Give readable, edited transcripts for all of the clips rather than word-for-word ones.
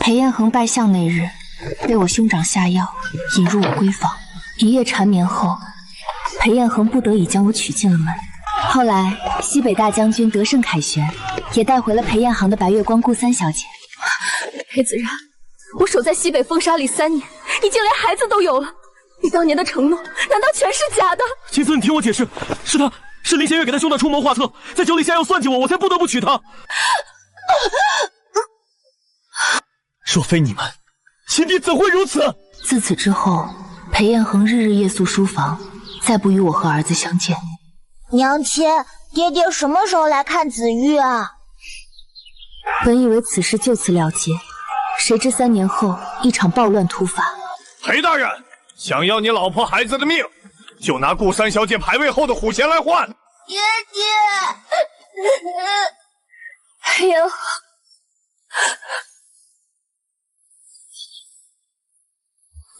裴彦恒拜相那日，被我兄长下药引入我闺房，一夜缠绵后，裴彦恒不得已将我娶进了门。后来西北大将军得胜凯旋，也带回了裴彦航的白月光顾三小姐。裴子然，我守在西北风沙里3年，你竟连孩子都有了，你当年的承诺难道全是假的？秦孙，你听我解释，是林弦月给他兄长出谋划策，在酒里下药算计我，我才不得不娶她。若非你们，秦帝怎会如此？自此之后，裴彦恒日日夜宿书房，再不与我和儿子相见。娘亲，爹爹什么时候来看子玉啊？本以为此事就此了结，谁知3年后一场暴乱突发。裴大人，想要你老婆孩子的命，就拿顾三小姐牌位后的虎钳来换。爹爹，裴彦恒，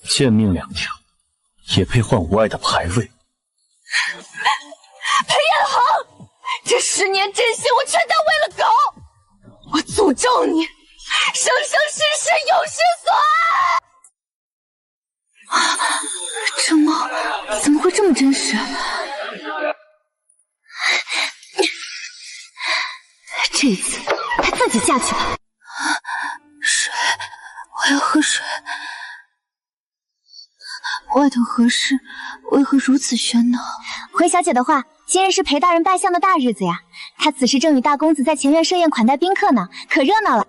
贱命2条，也配换无爱的牌位？裴彦恒，这10年真心我全当为了狗！我诅咒你，生生世世永失所爱！这梦怎么会这么真实？这次他自己下去吧。水，我要喝水。外头何事？为何如此喧闹？回小姐的话，今日是裴大人拜相的大日子呀。他此时正与大公子在前院设宴款待宾客呢，可热闹了。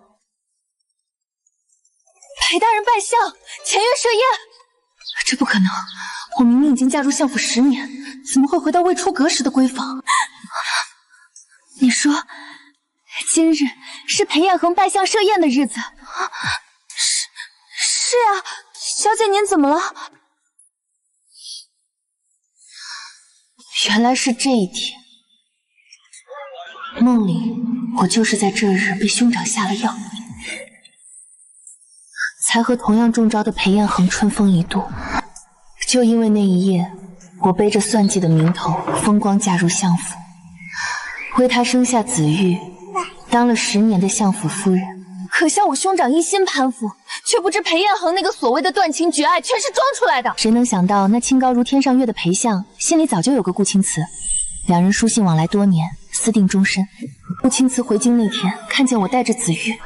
裴大人拜相，前院设宴？这不可能！我明明已经嫁入相府10年，怎么会回到未出阁时的闺房？你说，今日是裴彦恒拜相设宴的日子？是啊，小姐您怎么了？原来是这一天。梦里，我就是在这日被兄长下了药，才和同样中招的裴彦恒春风一度。就因为那一夜，我背着算计的名头，风光嫁入相府，为他生下子玉，当了10年的相府夫人。可笑我兄长一心攀附，却不知裴彦恒那个所谓的断情绝爱，全是装出来的。谁能想到那清高如天上月的裴相，心里早就有个顾青瓷，两人书信往来多年，私定终身。顾青瓷回京那天，看见我带着子玉，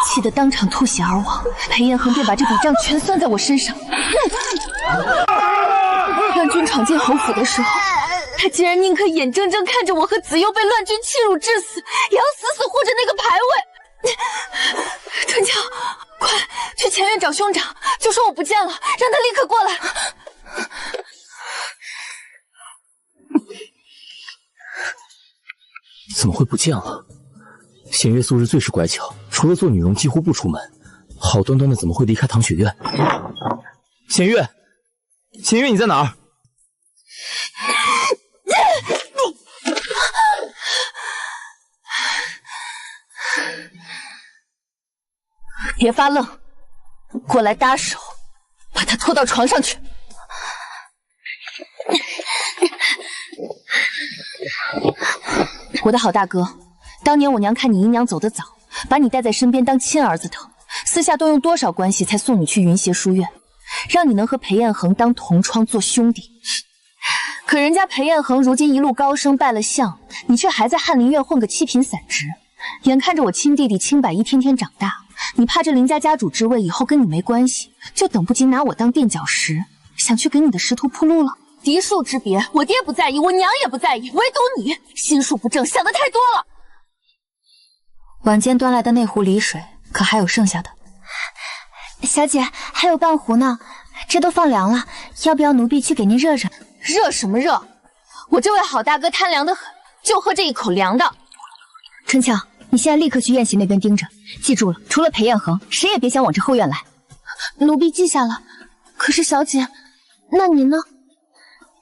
气得当场吐血而亡。裴彦恒便把这笔账全算在我身上。乱军闯进侯府的时候，他竟然宁可眼睁睁看着我和子悠被乱军欺辱致死，也要死死护着那个牌位。春娇，快去前院找兄长，就说我不见了，让他立刻过来。怎么会不见了？弦月素日最是乖巧，除了做女佣几乎不出门，好端端的怎么会离开唐雪院？弦月，弦月你在哪儿？别发愣，过来搭手，把他拖到床上去。我的好大哥，当年我娘看你姨娘走得早，把你带在身边当亲儿子疼，私下动用多少关系才送你去云邪书院，让你能和裴彦恒当同窗做兄弟。可人家裴彦恒如今一路高升拜了相，你却还在翰林院混个七品散职。眼看着我亲弟弟清柏一天天长大，你怕这林家家主之位以后跟你没关系，就等不及拿我当垫脚石，想去给你的仕途铺路了。嫡庶之别，我爹不在意，我娘也不在意，唯独你心术不正，想的太多了。晚间端来的那壶梨水，可还有剩下的？小姐，还有半壶呢，这都放凉了，要不要奴婢去给您热热？热什么热？我这位好大哥贪凉的很，就喝这一口凉的。春俏，你现在立刻去宴席那边盯着，记住了，除了裴彦恒，谁也别想往这后院来。奴婢记下了。可是小姐，那您呢？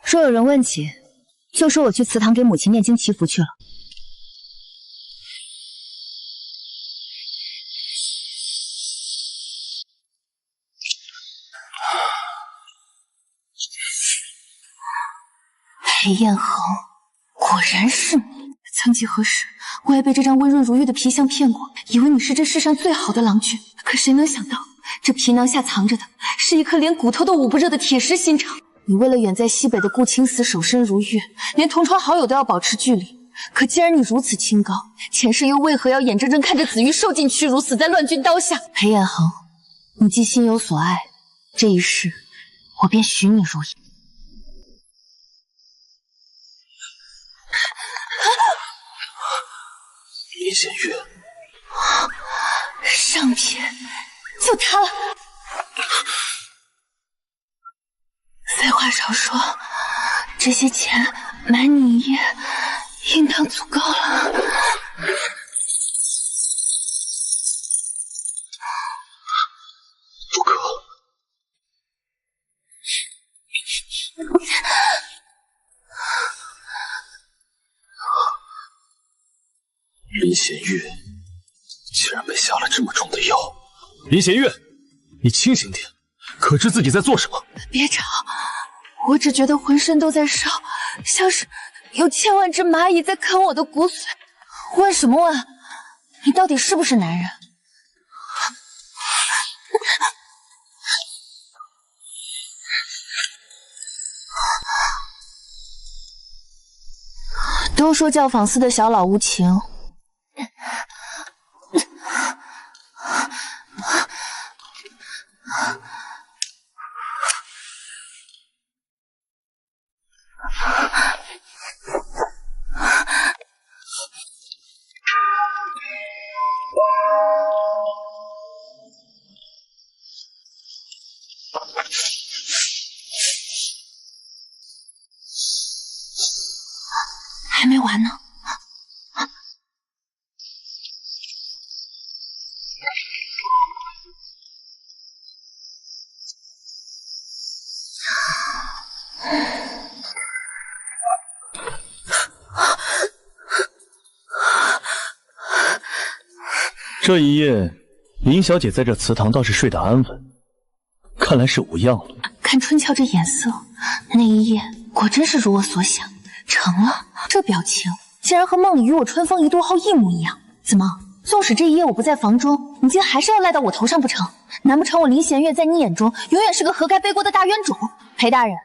若有人问起，就说我去祠堂给母亲念经祈福去了。裴彦恒，果然是你！曾几何时，我也被这张温润如玉的皮相骗过，以为你是这世上最好的郎君。可谁能想到，这皮囊下藏着的是一颗连骨头都捂不热的铁石心肠。你为了远在西北的顾青丝守身如玉，连同窗好友都要保持距离。可既然你如此清高，前世又为何要眼睁睁看着子玉受尽屈辱，死在乱军刀下？裴彦恒，你既心有所爱，这一世我便许你如意。林弦月，上品，就他了。废话少说，这些钱买你一夜，应当足够了。不可！林弦月竟然被下了这么重的药！林弦月，你清醒点，可知自己在做什么？别吵，我只觉得浑身都在烧，像是有千万只蚂蚁在啃我的骨髓。问什么问？你到底是不是男人？都说教坊司的小老无情，还没完呢。这一夜，林小姐在这祠堂倒是睡得安稳，看来是无恙了。看春俏这眼色，那一夜果真是如我所想，成了。这表情竟然和梦里与我春风一度后一模一样。怎么，纵使这一夜我不在房中，你竟还是要赖到我头上不成？难不成我林弦月在你眼中永远是个活该背锅的大冤种？裴大人，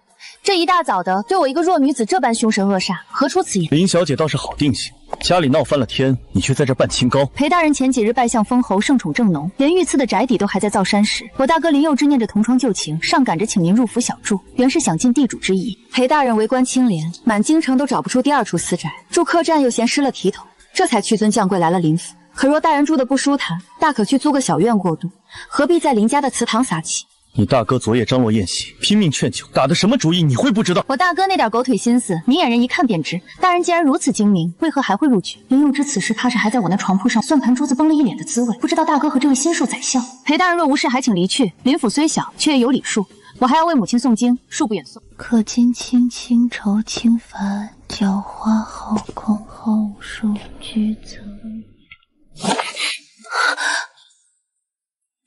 这一大早的对我一个弱女子这般凶神恶煞，何出此言？林小姐倒是好定性，家里闹翻了天，你却在这扮清高。裴大人前几日拜相封侯，盛宠正浓，连御赐的宅邸都还在造山时，我大哥林佑之念着同窗旧情，上赶着请您入府小住，原是想尽地主之谊。裴大人为官清廉，满京城都找不出第二处私宅，住客栈又嫌失了体统，这才屈尊降贵来了林府。可若大人住的不舒坦，大可去租个小院过渡，何必在林家的祠堂撒气？你大哥昨夜张罗宴席，拼命劝酒，打的什么主意你会不知道？我大哥那点狗腿心思，明眼人一看便知。大人既然如此精明，为何还会入局？林佑之此时踏实还在我那床铺上算盘珠子崩了一脸的滋味，不知道大哥和这位心术宰相。裴大人若无事，还请离去。林府虽小，却也有礼数，我还要为母亲诵经，恕不远送。可见青青愁轻繁，娇花好空后数菊增。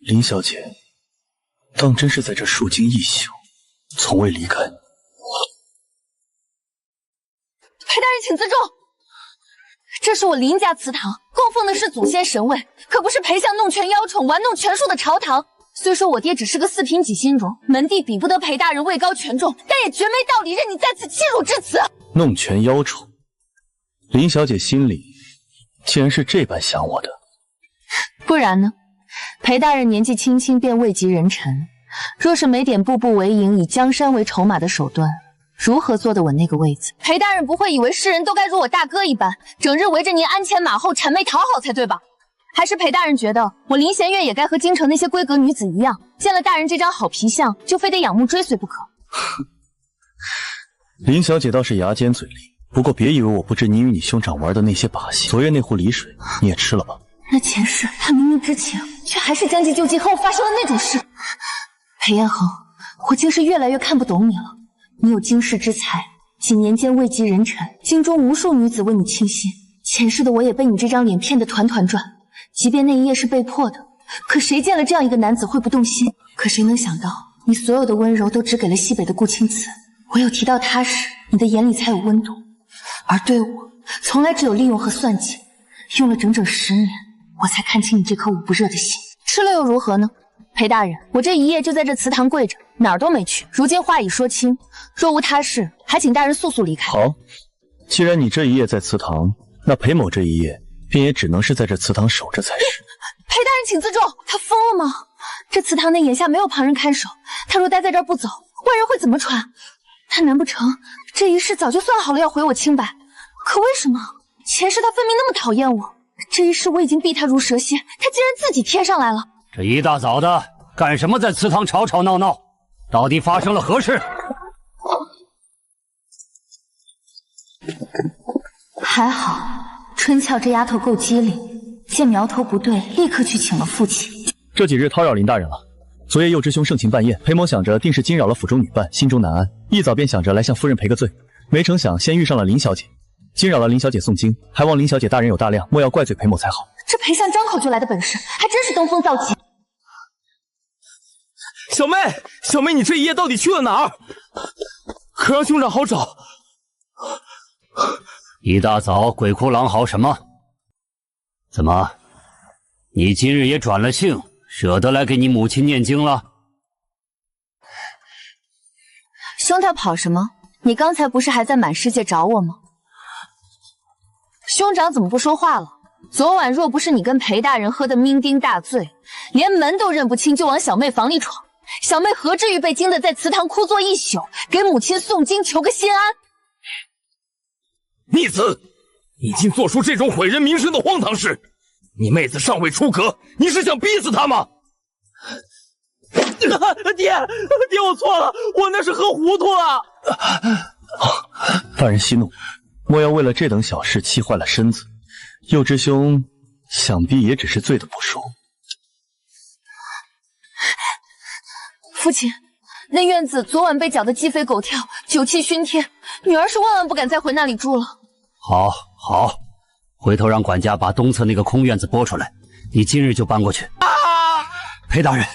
林小姐，当真是在这数经一宿，从未离开。裴大人请自重，这是我林家祠堂，供奉的是祖先神位，可不是裴相弄权邀宠、玩弄权术的朝堂。虽说我爹只是个四品几心荣，门第比不得裴大人位高权重，但也绝没道理任你在此欺辱至此。弄权邀宠，林小姐心里竟然是这般想我的。不然呢？裴大人年纪轻轻便位极人臣，若是没点步步为营、以江山为筹码的手段，如何坐得稳那个位子？裴大人不会以为世人都该如我大哥一般，整日围着您鞍前马后、谄媚讨好才对吧？还是裴大人觉得我林弦月也该和京城那些闺阁女子一样，见了大人这张好皮相，就非得仰慕追随不可？林小姐倒是牙尖嘴利，不过别以为我不知你与你兄长玩的那些把戏。昨夜那壶梨水你也吃了吧？那前世他明明知情，却还是将计就计后发生了那种事。裴彦恒，我竟是越来越看不懂你了。你有经世之才，几年间位极人臣，京中无数女子为你倾心。前世的我也被你这张脸骗得团团转，即便那一夜是被迫的，可谁见了这样一个男子会不动心？可谁能想到，你所有的温柔都只给了西北的顾青瓷，唯有提到他时，你的眼里才有温度，而对我，从来只有利用和算计，用了整整10年。我才看清你这颗捂不热的心。吃了又如何呢？裴大人，我这一夜就在这祠堂跪着，哪儿都没去。如今话已说清，若无他事，还请大人速速离开。好，既然你这一夜在祠堂，那裴某这一夜便也只能是在这祠堂守着才是。裴大人，请自重！他疯了吗？这祠堂内眼下没有旁人看守，他若待在这儿不走，外人会怎么传？他难不成这一世早就算好了要毁我清白？可为什么前世他分明那么讨厌我？这一世我已经避他如蛇蝎，他竟然自己贴上来了。这一大早的，干什么在祠堂吵吵闹闹？到底发生了何事？还好，春俏这丫头够机灵，见苗头不对，立刻去请了父亲。这几日叨扰林大人了。昨夜幼之兄盛情办宴，裴某想着定是惊扰了府中女伴，心中难安，一早便想着来向夫人赔个罪，没成想先遇上了林小姐，惊扰了林小姐诵经，还望林小姐大人有大量，莫要怪罪裴某才好。这裴相张口就来的本事，还真是登峰造极。小妹，小妹，你这一夜到底去了哪儿？可让兄长好找。一大早鬼哭狼嚎什么？怎么，你今日也转了性，舍得来给你母亲念经了？兄台跑什么？你刚才不是还在满世界找我吗？兄长怎么不说话了？昨晚若不是你跟裴大人喝得酩酊大醉，连门都认不清就往小妹房里闯，小妹何至于被惊得在祠堂哭坐一宿，给母亲诵经求个心安？逆子，你竟做出这种毁人名声的荒唐事！你妹子尚未出阁，你是想逼死她吗？爹，我错了，我那是喝糊涂了。大人息怒，莫要为了这等小事气坏了身子。幼之兄想必也只是醉得不熟。父亲，那院子昨晚被搅得鸡飞狗跳，酒气熏天，女儿是万万不敢再回那里住了。好，好，回头让管家把东侧那个空院子拨出来，你今日就搬过去。裴大人，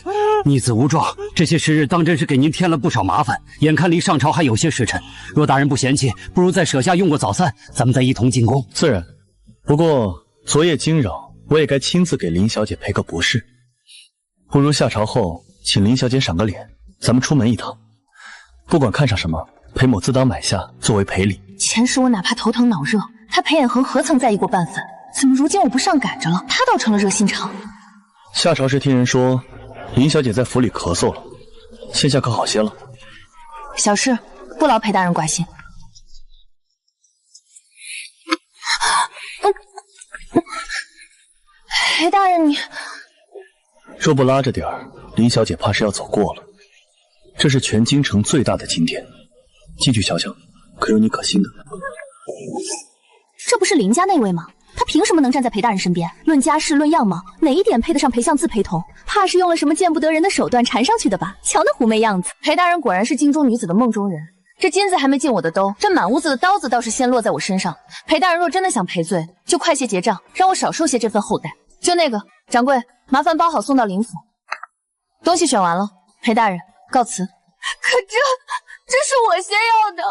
逆子无状，这些时日当真是给您添了不少麻烦，眼看离上朝还有些时辰，若大人不嫌弃，不如再舍下用过早餐，咱们再一同进宫。自然，不过昨夜惊扰，我也该亲自给林小姐赔个不是。不如下朝后请林小姐赏个脸，咱们出门一趟。不管看上什么，裴某自当买下作为赔礼。前世我哪怕头疼脑热，他裴衍恒何曾在意过半分？怎么如今我不上赶着了，他倒成了热心肠？下朝时听人说，林小姐在府里咳嗽了，现下可好些了。小事，不劳裴大人挂心。裴大人，你若不拉着点儿，林小姐怕是要走过了。这是全京城最大的景点，进去瞧瞧，可有你可心的。这不是林家那位吗？他凭什么能站在裴大人身边？论家世，论样貌，哪一点配得上裴相自陪同？怕是用了什么见不得人的手段缠上去的吧？瞧那狐媚样子。裴大人果然是京中女子的梦中人。这金子还没进我的兜，这满屋子的刀子倒是先落在我身上。裴大人若真的想赔罪，就快些结账，让我少受些这份厚待。就那个掌柜，麻烦包好送到林府。东西选完了，裴大人告辞。可这是我先要的。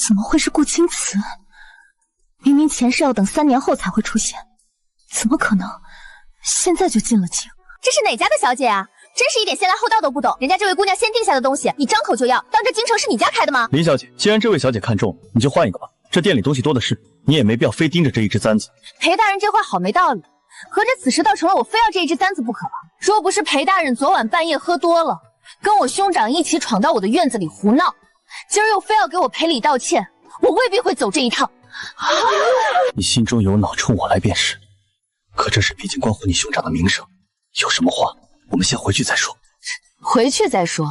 怎么会是顾青瓷？明明前世要等3年后才会出现，怎么可能现在就进了京？这是哪家的小姐啊？真是一点先来后到都不懂。人家这位姑娘先定下的东西，你张口就要，当这京城是你家开的吗？林小姐，既然这位小姐看中，你就换一个吧。这店里东西多的是，你也没必要非盯着这一只簪子。裴大人这话好没道理，合着此时倒成了我非要这一只簪子不可了。若不是裴大人昨晚半夜喝多了，跟我兄长一起闯到我的院子里胡闹，今儿又非要给我赔礼道歉，我未必会走这一趟。你心中有脑，冲我来便是。可这事毕竟关乎你兄长的名声，有什么话我们先回去再说。回去再说。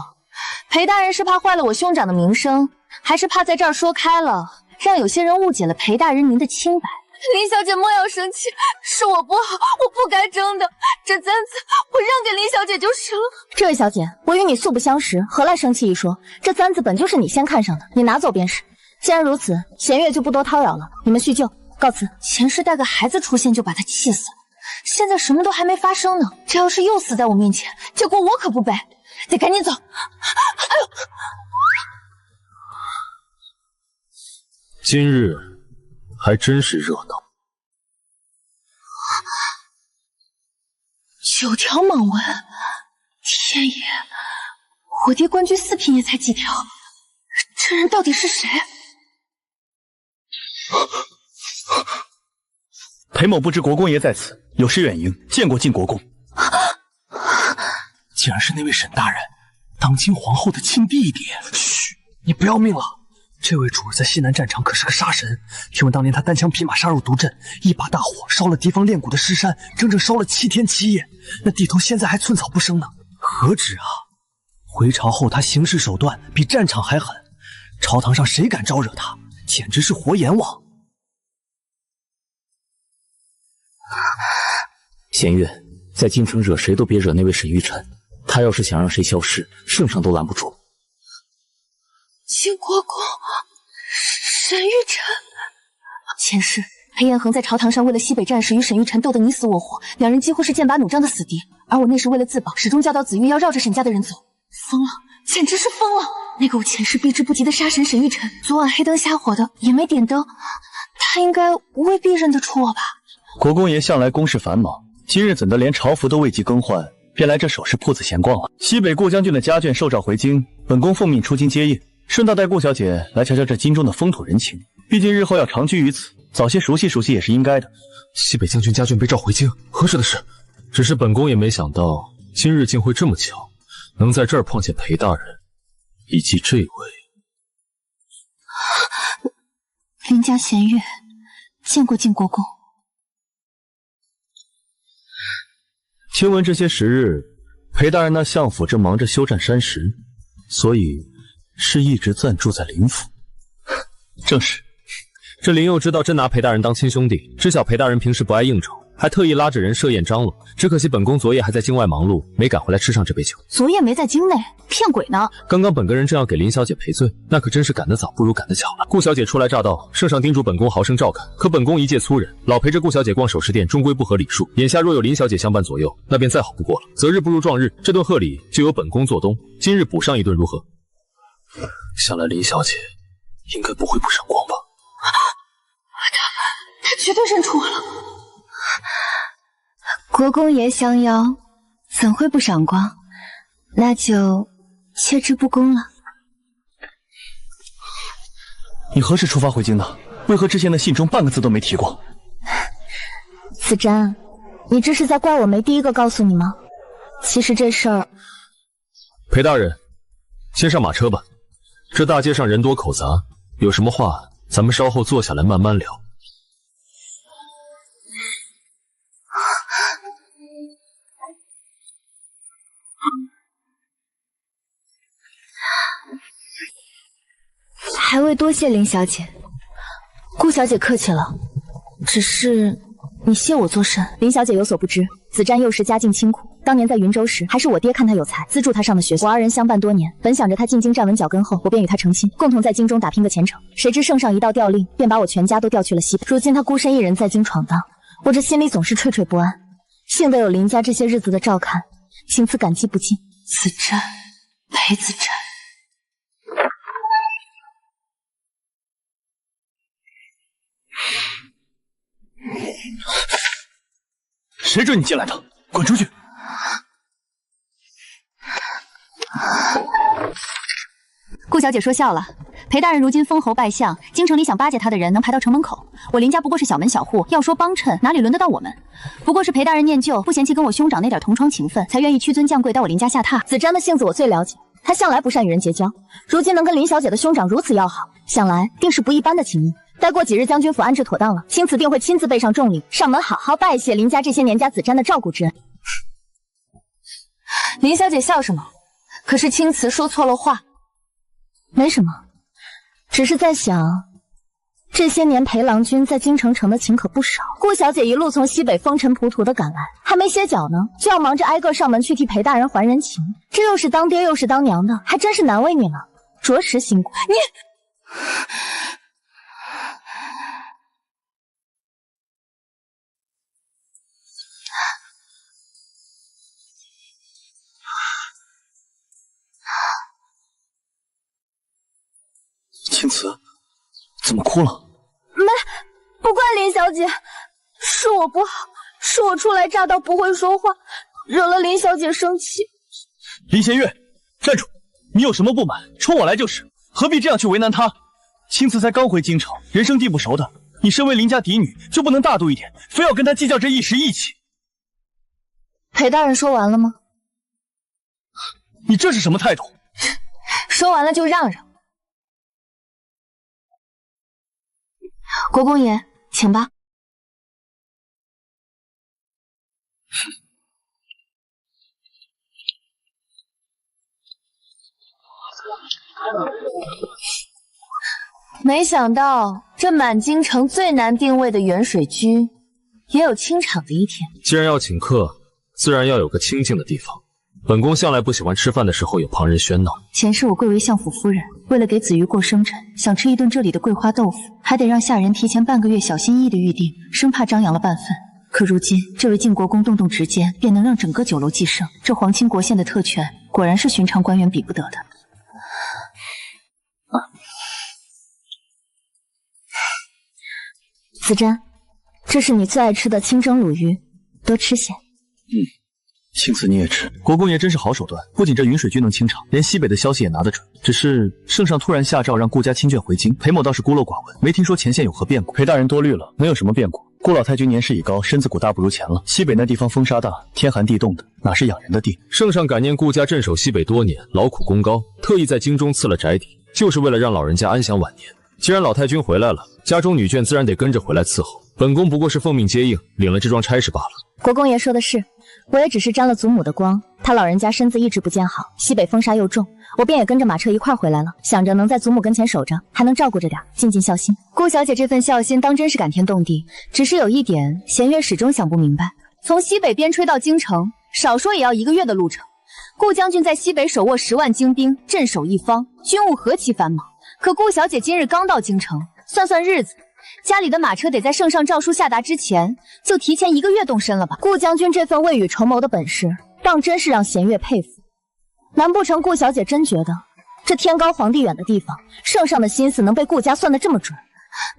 裴大人是怕坏了我兄长的名声，还是怕在这儿说开了，让有些人误解了裴大人您的清白？林小姐莫要生气，是我不好，我不该争的。这簪子我让给林小姐就是了。这位小姐，我与你素不相识，何来生气一说？这簪子本就是你先看上的，你拿走便是。既然如此，弦月就不多叨扰了，你们叙旧，告辞。前世带个孩子出现就把他气死了，现在什么都还没发生呢，这要是又死在我面前，这锅我可不背。得赶紧走。哎呦！今日还真是热闹。9条蟒纹，天爷！我爹官居4品也才几条，这人到底是谁？裴某不知国公爷在此，有失远迎，见过晋国公。竟然是那位沈大人，当今皇后的亲弟弟。嘘，你不要命了！这位主儿在西南战场可是个杀神，听闻当年他单枪匹马杀入毒阵，一把大火烧了敌方练蛊的尸山，整整烧了7天7夜，那地头现在还寸草不生呢。何止啊！回朝后他行事手段比战场还狠，朝堂上谁敢招惹他，简直是活阎王。弦月，在京城惹谁都别惹那位沈玉晨，他要是想让谁消失，圣上都拦不住。晋国公，沈玉晨。前世裴彦恒在朝堂上为了西北战事与沈玉晨斗得你死我活，两人几乎是剑拔弩张的死敌，而我那时为了自保，始终教导子玉要绕着沈家的人走。疯了，简直是疯了！那个我前世避之不及的杀神沈玉晨，昨晚黑灯瞎火的也没点灯，他应该未必认得出我吧？国公爷向来公事繁忙，今日怎的连朝服都未及更换，便来这首饰铺子闲逛了？西北顾将军的家眷受诏回京，本宫奉命出京接应，顺道带顾小姐来瞧瞧这京中的风土人情。毕竟日后要长居于此，早些熟悉熟悉也是应该的。西北将军家眷被召回京，何时的事？只是本宫也没想到，今日竟会这么巧，能在这儿碰见裴大人，以及这位林家弦月，见过晋国公。听闻这些时日，裴大人那相府正忙着修缮山石，所以是一直暂住在林府。正是，这林佑知道真拿裴大人当亲兄弟，知晓裴大人平时不爱应酬，还特意拉着人设宴张罗。只可惜本宫昨夜还在京外忙碌，没赶回来吃上这杯酒。昨夜没在京内，骗鬼呢！刚刚本个人正要给林小姐赔罪，那可真是赶得早不如赶得巧了。顾小姐初来乍到，圣上叮嘱本宫好生照看，可本宫一介粗人，老陪着顾小姐逛首饰店，终归不合礼数。眼下若有林小姐相伴左右，那便再好不过了。择日不如撞日，这顿贺礼就由本宫做东，今日补上一顿如何？想来林小姐应该不会不闪光吧？他绝对认出我了。国公爷相邀，怎会不赏光？那就切之不恭了。你何时出发回京的？为何之前的信中半个字都没提过？子瞻，你这是在怪我没第一个告诉你吗？其实这事儿……裴大人，先上马车吧。这大街上人多口杂，有什么话咱们稍后坐下来慢慢聊。还未多谢林小姐。顾小姐客气了，只是你谢我做甚？林小姐有所不知，子瞻幼时家境清苦，当年在云州时，还是我爹看他有才，资助他上的学校。我二人相伴多年，本想着他进京站稳脚跟后，我便与他成亲，共同在京中打拼个前程。谁知圣上一道调令，便把我全家都调去了西北。如今他孤身一人在京闯荡，我这心里总是惴惴不安。幸得有林家这些日子的照看，行此感激不尽。子瞻，裴子瞻。谁准你进来的？滚出去！顾小姐说笑了，裴大人如今封侯拜相，京城里想巴结他的人能排到城门口。我林家不过是小门小户，要说帮衬，哪里轮得到我们？不过是裴大人念旧，不嫌弃跟我兄长那点同窗情分，才愿意屈尊降贵到我林家下榻。子瞻的性子我最了解，他向来不善与人结交，如今能跟林小姐的兄长如此要好，想来定是不一般的情谊。待过几日，将军府安置妥当了，钦此定会亲自备上重礼，上门好好拜谢林家这些年家子瞻的照顾之恩。林小姐笑什么？可是青瓷说错了话。没什么，只是在想，这些年裴郎君在京城城的情可不少。顾小姐一路从西北风尘仆仆的赶来，还没歇脚呢，就要忙着挨个上门去替裴大人还人情，这又是当爹又是当娘的，还真是难为你了，着实辛苦。你。青瓷，怎么哭了？不怪林小姐，是我不好，是我初来乍到不会说话，惹了林小姐生气。林弦月，站住！你有什么不满，冲我来就是，何必这样去为难她？青瓷才刚回京城，人生地不熟的，你身为林家嫡女，就不能大度一点，非要跟她计较这一时义气？裴大人说完了吗？你这是什么态度？说完了就让让。国公爷，请吧。没想到这满京城最难定位的远水居，也有清场的一天。既然要请客，自然要有个清静的地方。本宫向来不喜欢吃饭的时候有旁人喧闹。前世我贵为相府夫人，为了给子瑜过生辰，想吃一顿这里的桂花豆腐，还得让下人提前半个月小心翼翼的预定，生怕张扬了半分。可如今这位晋国公动动指尖，便能让整个酒楼祭圣，这皇亲国宪的特权，果然是寻常官员比不得的。子瞻，这是你最爱吃的清蒸鲈鱼，多吃些。青瓷你也吃。国公爷真是好手段，不仅这云水居能清场，连西北的消息也拿得准。只是圣上突然下诏让顾家亲眷回京，裴某倒是孤陋寡闻，没听说前线有何变故。裴大人多虑了，能有什么变故？顾老太君年事已高，身子骨大不如前了。西北那地方风沙大，天寒地冻的，哪是养人的地？圣上感念顾家镇守西北多年，劳苦功高，特意在京中赐了宅邸，就是为了让老人家安享晚年。既然老太君回来了，家中女眷自然得跟着回来伺候。本宫不过是奉命接应，领了这桩差事罢了。国公爷说的是，我也只是沾了祖母的光，他老人家身子一直不见好，西北风沙又重，我便也跟着马车一块回来了，想着能在祖母跟前守着，还能照顾着点，尽尽孝心。顾小姐这份孝心当真是感天动地，只是有一点，弦月始终想不明白，从西北边吹到京城，少说也要1个月的路程。顾将军在西北手握10万精兵，镇守一方，军务何其繁忙。可顾小姐今日刚到京城，算算日子，家里的马车得在圣上诏书下达之前，就提前1个月动身了吧？顾将军这份未雨绸缪的本事，当真是让弦月佩服。难不成顾小姐真觉得这天高皇帝远的地方，圣上的心思能被顾家算得这么准？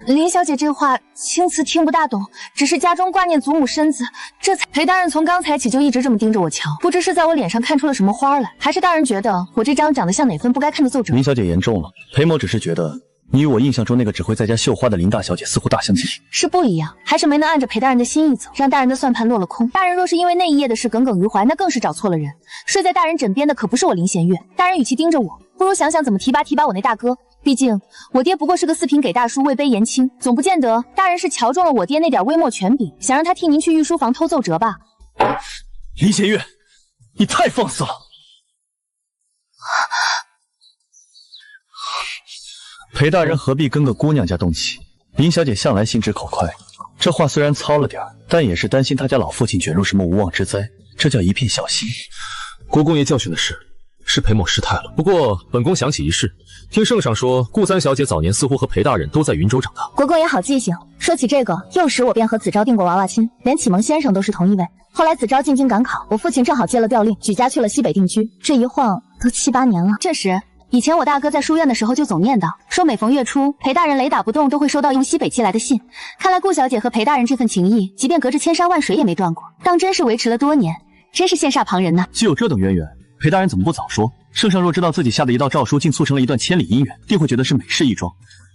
林小姐这话，青瓷听不大懂，只是家中挂念祖母身子，这才……裴大人从刚才起就一直这么盯着我瞧，不知是在我脸上看出了什么花来，还是大人觉得我这张长得像哪份不该看的奏折？林小姐言重了，裴某只是觉得你与我印象中那个只会在家绣花的林大小姐似乎大相径庭，是不一样，还是没能按着裴大人的心意走，让大人的算盘落了空。大人若是因为那一夜的事耿耿于怀，那更是找错了人。睡在大人枕边的可不是我林弦月，大人与其盯着我，不如想想怎么提拔我那大哥。毕竟我爹不过是个四品给大叔，位卑言轻，总不见得大人是瞧中了我爹那点微末权柄，想让他替您去御书房偷奏折吧？林弦月，你太放肆了！裴大人何必跟个姑娘家动气？林小姐向来心直口快，这话虽然糙了点，但也是担心她家老父亲卷入什么无妄之灾，这叫一片小心。国公爷教训的是裴某失态了。不过本宫想起一事，听圣上说顾三小姐早年似乎和裴大人都在云州长大。国公爷好记性，说起这个，幼时我便和子昭定过娃娃亲，连启蒙先生都是同一位。后来子昭进京赶考，我父亲正好接了调令，举家去了西北定居，这一晃都7、8年了。这时以前我大哥在书院的时候就总念叨，说每逢月初，裴大人雷打不动都会收到用西北寄来的信。看来顾小姐和裴大人这份情谊，即便隔着千山万水也没断过，当真是维持了多年，真是羡煞旁人呐。既有这等渊源，裴大人怎么不早说？圣上若知道自己下的一道诏书竟促成了一段千里姻缘，定会觉得是美事一桩。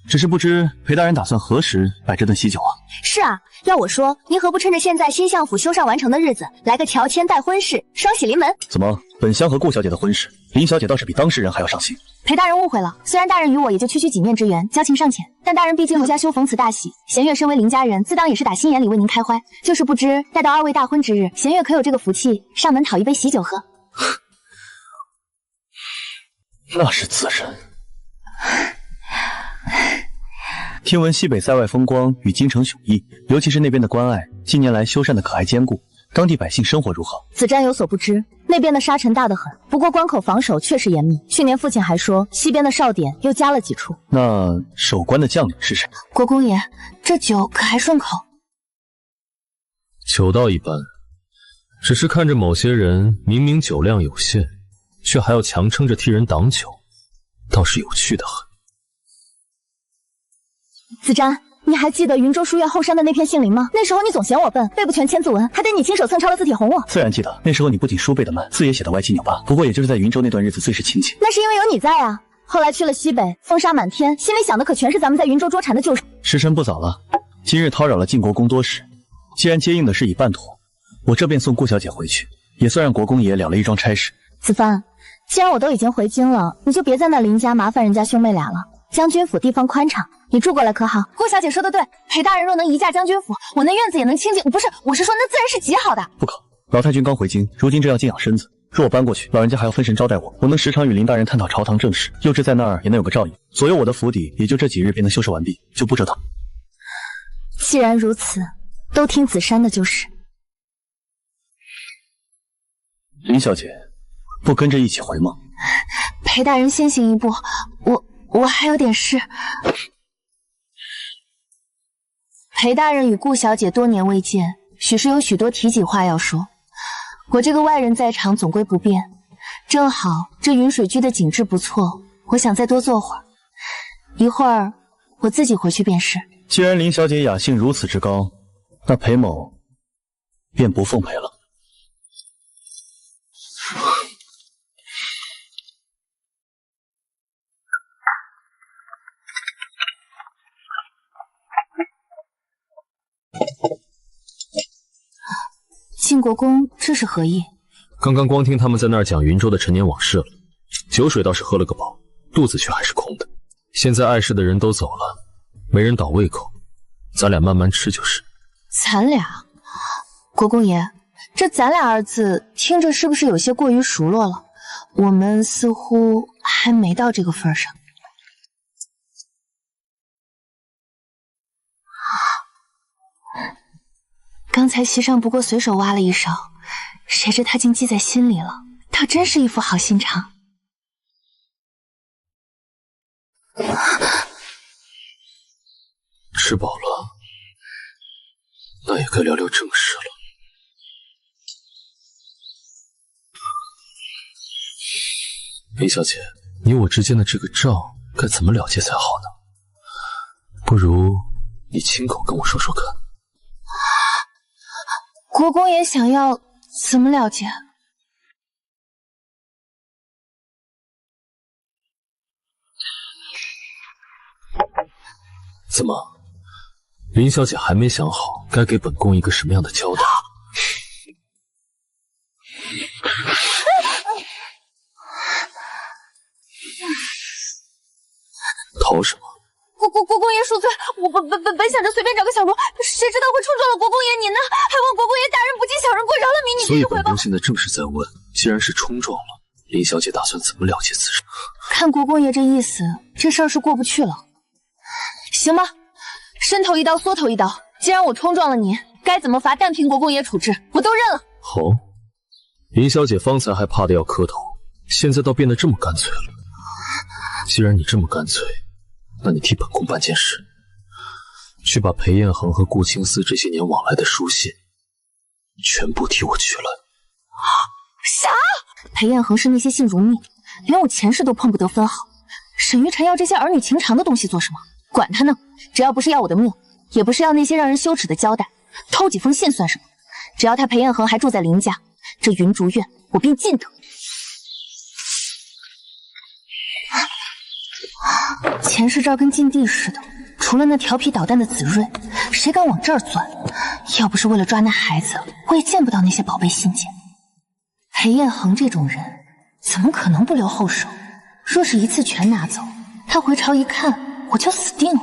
只是不知裴大人打算何时摆这顿喜酒啊？是啊，要我说，您何不趁着现在新相府修缮完成的日子，来个乔迁带婚事，双喜临门？怎么，本乡和顾小姐的婚事，林小姐倒是比当事人还要上心。裴大人误会了，虽然大人与我也就区区几面之缘，交情尚浅，但大人毕竟如家休逢此大喜，弦月身为林家人，自当也是打心眼里为您开怀。就是不知待到2位大婚之日，弦月可有这个福气上门讨一杯喜酒喝？那是自然。听闻西北塞外风光与京城迥异，尤其是那边的关隘，近年来修缮的可还坚固，当地百姓生活如何？子瞻有所不知，那边的沙尘大得很，不过关口防守确实严密。去年父亲还说，西边的哨点又加了几处。那守关的将领是谁？国公爷，这酒可还顺口？酒倒一般，只是看着某些人明明酒量有限，却还要强撑着替人挡酒，倒是有趣的很。子瞻，你还记得云州书院后山的那片杏林吗？那时候你总嫌我笨，背不全千字文，还得你亲手蹭抄了字帖哄我。自然记得，那时候你不仅书背得慢，字也写得歪七扭八。不过也就是在云州那段日子最是亲切。那是因为有你在啊。后来去了西北，风沙满天，心里想的可全是咱们在云州捉蝉的旧事。时辰不早了，今日叨扰了晋国公多时，既然接应的事已办妥，我这便送顾小姐回去，也算让国公爷了了一桩差事。子帆，既然我都已经回京了，你就别在那林家麻烦人家兄妹俩了。将军府地方宽敞，你住过来可好？顾小姐说的对，裴大人若能移驾将军府，我那院子也能清静。不是，我是说那自然是极好的。不可，老太君刚回京，如今正要静养身子。若我搬过去，老人家还要分神招待我，我能时常与林大人探讨朝堂政事，幼稚在那儿也能有个照应。左右我的府邸也就这几日便能修缮完毕，就不折腾。既然如此，都听子珊的就是。林小姐，不跟着一起回吗？裴大人先行一步，我还有点事。裴大人与顾小姐多年未见，许是有许多体己话要说。我这个外人在场，总归不便。正好这云水居的景致不错，我想再多坐会儿。一会儿我自己回去便是。既然林小姐雅兴如此之高，那裴某便不奉陪了。晋国公这是何意？刚刚光听他们在那儿讲云州的陈年往事了，酒水倒是喝了个饱，肚子却还是空的。现在碍事的人都走了，没人倒胃口，咱俩慢慢吃就是。咱俩？国公爷，这咱俩二字听着是不是有些过于熟络了？我们似乎还没到这个份上。刚才席上不过随手挖了一勺，谁知他竟记在心里了，倒真是一副好心肠。吃饱了，那也该聊聊正事了。林小姐，你我之间的这个账该怎么了结才好呢？不如你亲口跟我说说看。国公爷想要怎么了结？怎么，林小姐还没想好该给本宫一个什么样的交代？逃什么？国公爷恕罪，我本想着随便找个小窝，谁知道会冲撞了国公爷您呢？还望国公爷大人不计小人过，饶了民女。所以本宫现在正是在问，既然是冲撞了，林小姐打算怎么了结此事？看国公爷这意思，这事儿是过不去了。行吧，伸头一刀，缩头一刀。既然我冲撞了您，该怎么罚，但凭国公爷处置，我都认了。好，林小姐方才还怕得要磕头，现在倒变得这么干脆了。既然你这么干脆，那你替本宫办件事，去把裴彦恒和顾青思这些年往来的书信全部替我取来。啥？裴彦恒视那些信如命，连我前世都碰不得分毫。沈玉晨要这些儿女情长的东西做什么？管他呢，只要不是要我的命，也不是要那些让人羞耻的交代，偷几封信算什么？只要他裴彦恒还住在林家，这云竹院我便尽得。前世照跟禁地似的，除了那调皮捣蛋的子睿，谁敢往这儿钻？要不是为了抓那孩子，我也见不到那些宝贝信件。裴彦恒这种人，怎么可能不留后手？若是一次全拿走，他回朝一看，我就死定了。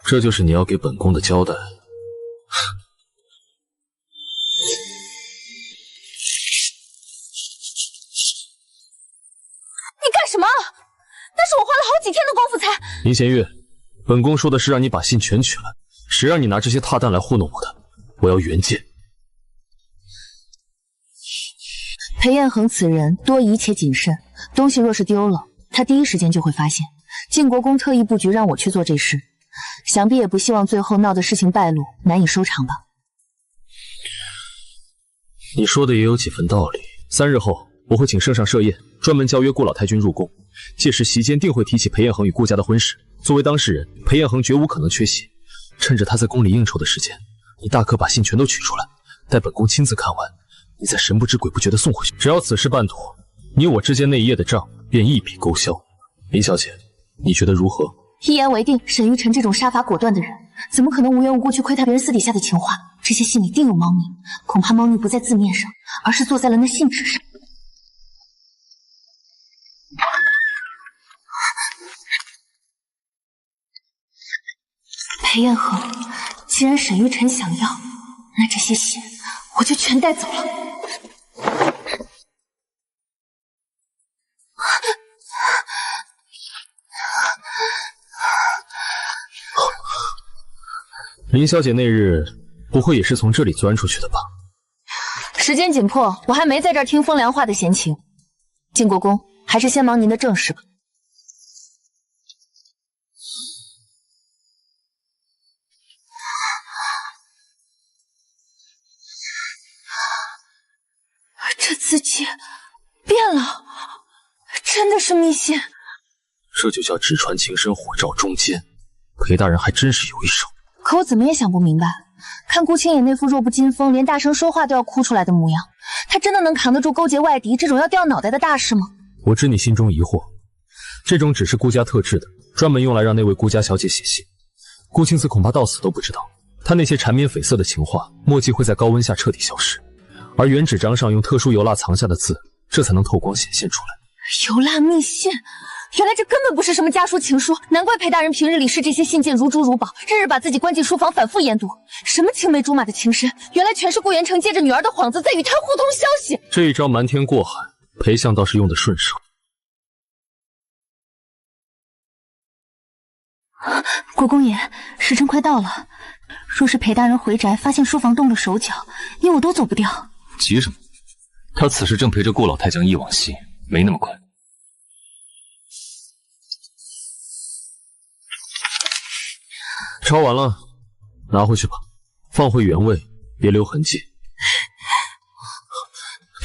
这就是你要给本宫的交代。你干什么？那是我花了好几天的功夫才……林弦月，本宫说的是让你把信全取来，谁让你拿这些踏蛋来糊弄我的？我要原件。裴彦恒此人多疑且谨慎，东西若是丢了，他第一时间就会发现。晋国公特意布局让我去做这事，想必也不希望最后闹的事情败露，难以收场吧。你说的也有几分道理。3日后，我会请圣上设宴，专门邀约顾老太君入宫。届时席间定会提起裴彦恒与顾家的婚事。作为当事人，裴彦恒绝无可能缺席。趁着他在宫里应酬的时间，你大可把信全都取出来，待本宫亲自看完，你再神不知鬼不觉地送回去。只要此事办妥，你我之间那一夜的账便一笔勾销。林小姐，你觉得如何？一言为定。沈玉晨这种杀伐果断的人，怎么可能无缘无故去窥探别人私底下的情话？这些信里定有猫腻，恐怕猫腻不在字面上，而是坐在了那信纸上。裴彦恒，既然沈玉晨想要，那这些信我就全带走了。林小姐那日不会也是从这里钻出去的吧？时间紧迫，我还没在这儿听风凉话的闲情。进国公，还是先忙您的正事吧。这字迹变了，真的是密信。这就叫纸传情深，火照中间。裴大人还真是有一手。可我怎么也想不明白，看顾青野那副弱不禁风，连大声说话都要哭出来的模样，他真的能扛得住勾结外敌这种要掉脑袋的大事吗？我知你心中疑惑，这种纸是顾家特制的，专门用来让那位顾家小姐写信。顾青子恐怕到死都不知道，他那些缠绵悱恻的情话，墨迹会在高温下彻底消失，而原纸张上用特殊油蜡藏下的字，这才能透光显现出来。油蜡密信，原来这根本不是什么家书情书，难怪裴大人平日里视这些信件如珠如宝，日日把自己关进书房反复研读。什么青梅竹马的情深，原来全是顾元成借着女儿的幌子在与他互通消息。这一招瞒天过海，裴相倒是用得顺手。国公爷，时辰快到了，若是裴大人回宅发现书房动了手脚，你我都走不掉。急什么？他此时正陪着顾老太将忆往昔，没那么快。抄完了，拿回去吧，放回原位，别留痕迹。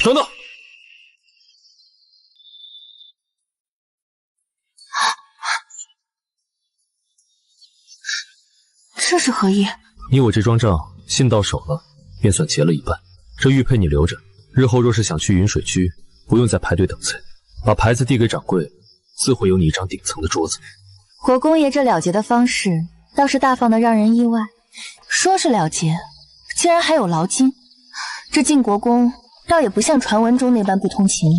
等等，这是何意？你我这桩账，信到手了，便算结了一半。这玉佩你留着，日后若是想去云水居，不用再排队等菜，把牌子递给掌柜，自会有你一张顶层的桌子。国公爷这了结的方式，倒是大方的让人意外。说是了结，竟然还有劳金，这晋国公倒也不像传闻中那般不通情理。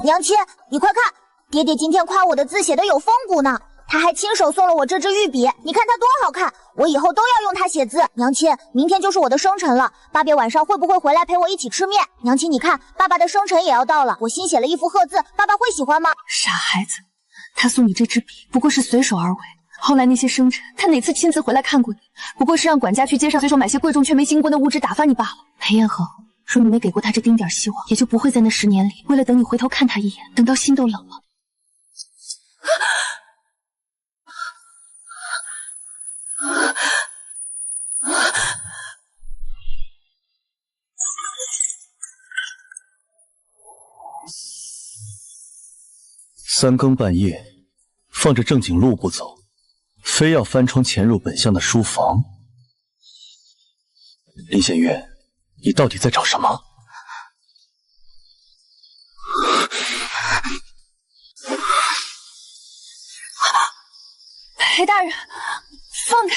娘亲，你快看，爹爹今天夸我的字写得有风骨呢，他还亲手送了我这支玉笔，你看它多好看，我以后都要用它写字。娘亲，明天就是我的生辰了，爸别晚上会不会回来陪我一起吃面？娘亲，你看，爸爸的生辰也要到了，我新写了一幅贺字，爸爸会喜欢吗？傻孩子，他送你这支笔不过是随手而为，后来那些生辰，他哪次亲自回来看过你？不过是让管家去街上随手买些贵重却没金冠的物质打发你罢了。裴彦恒，说你没给过他这丁点希望，也就不会在那10年里，为了等你回头看他一眼，等到心都冷了。3更半夜，放着正经路不走，非要翻窗潜入本相的书房。林显月，你到底在找什么？裴大人，放开！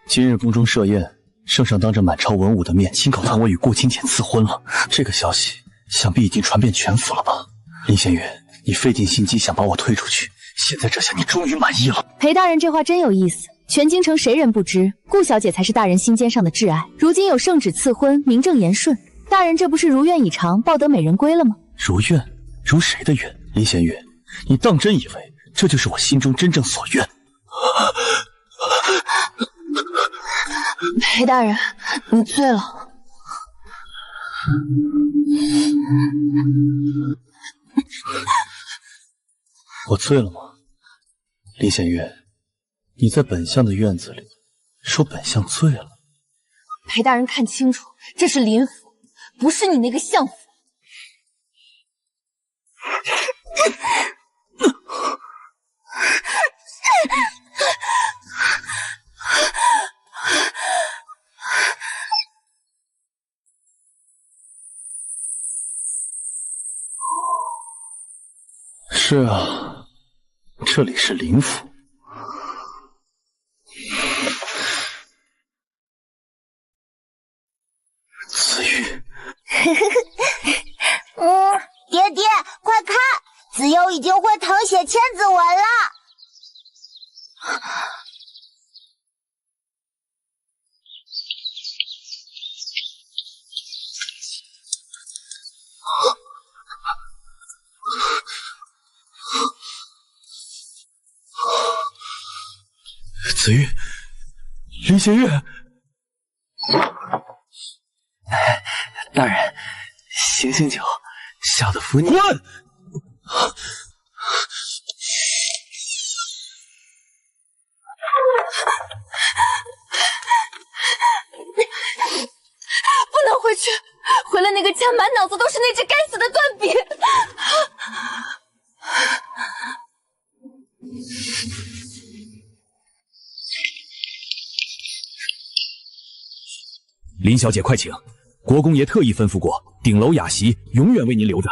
今日宫中设宴，圣上当着满朝文武的面亲口传我与顾清浅赐婚了，这个消息想必已经传遍全府了吧？林显月，你费尽心机想把我推出去，现在这下你终于满意了。裴大人这话真有意思，全京城谁人不知，顾小姐才是大人心尖上的挚爱。如今有圣旨赐婚，名正言顺，大人这不是如愿以偿，抱得美人归了吗？如愿？如谁的愿？林显月，你当真以为这就是我心中真正所愿？裴大人，你醉了。我醉了吗？林显月，你在本相的院子里说本相醉了。裴大人看清楚，这是林府，不是你那个相府。是啊，这里是林府。子玉，爹爹，快看，子悠已经会誊写千字文了。子玉，林显月，大人，醒醒酒，小的服你。滚！不能回去，回了那个家满脑子都是那只该死的断笔。林小姐，快请！国公爷特意吩咐过，顶楼雅席永远为您留着。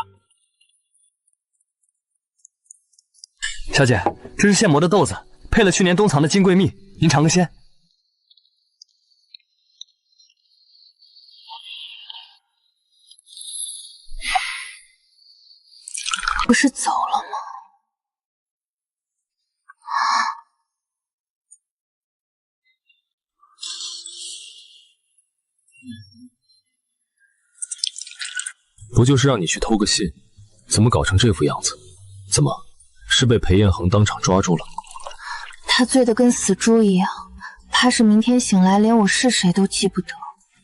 小姐，这是现磨的豆子，配了去年冬藏的金桂蜜，您尝个鲜。不是走了吗？不就是让你去偷个信，怎么搞成这副样子？怎么是被裴彦恒当场抓住了？他醉得跟死猪一样，怕是明天醒来连我是谁都记不得。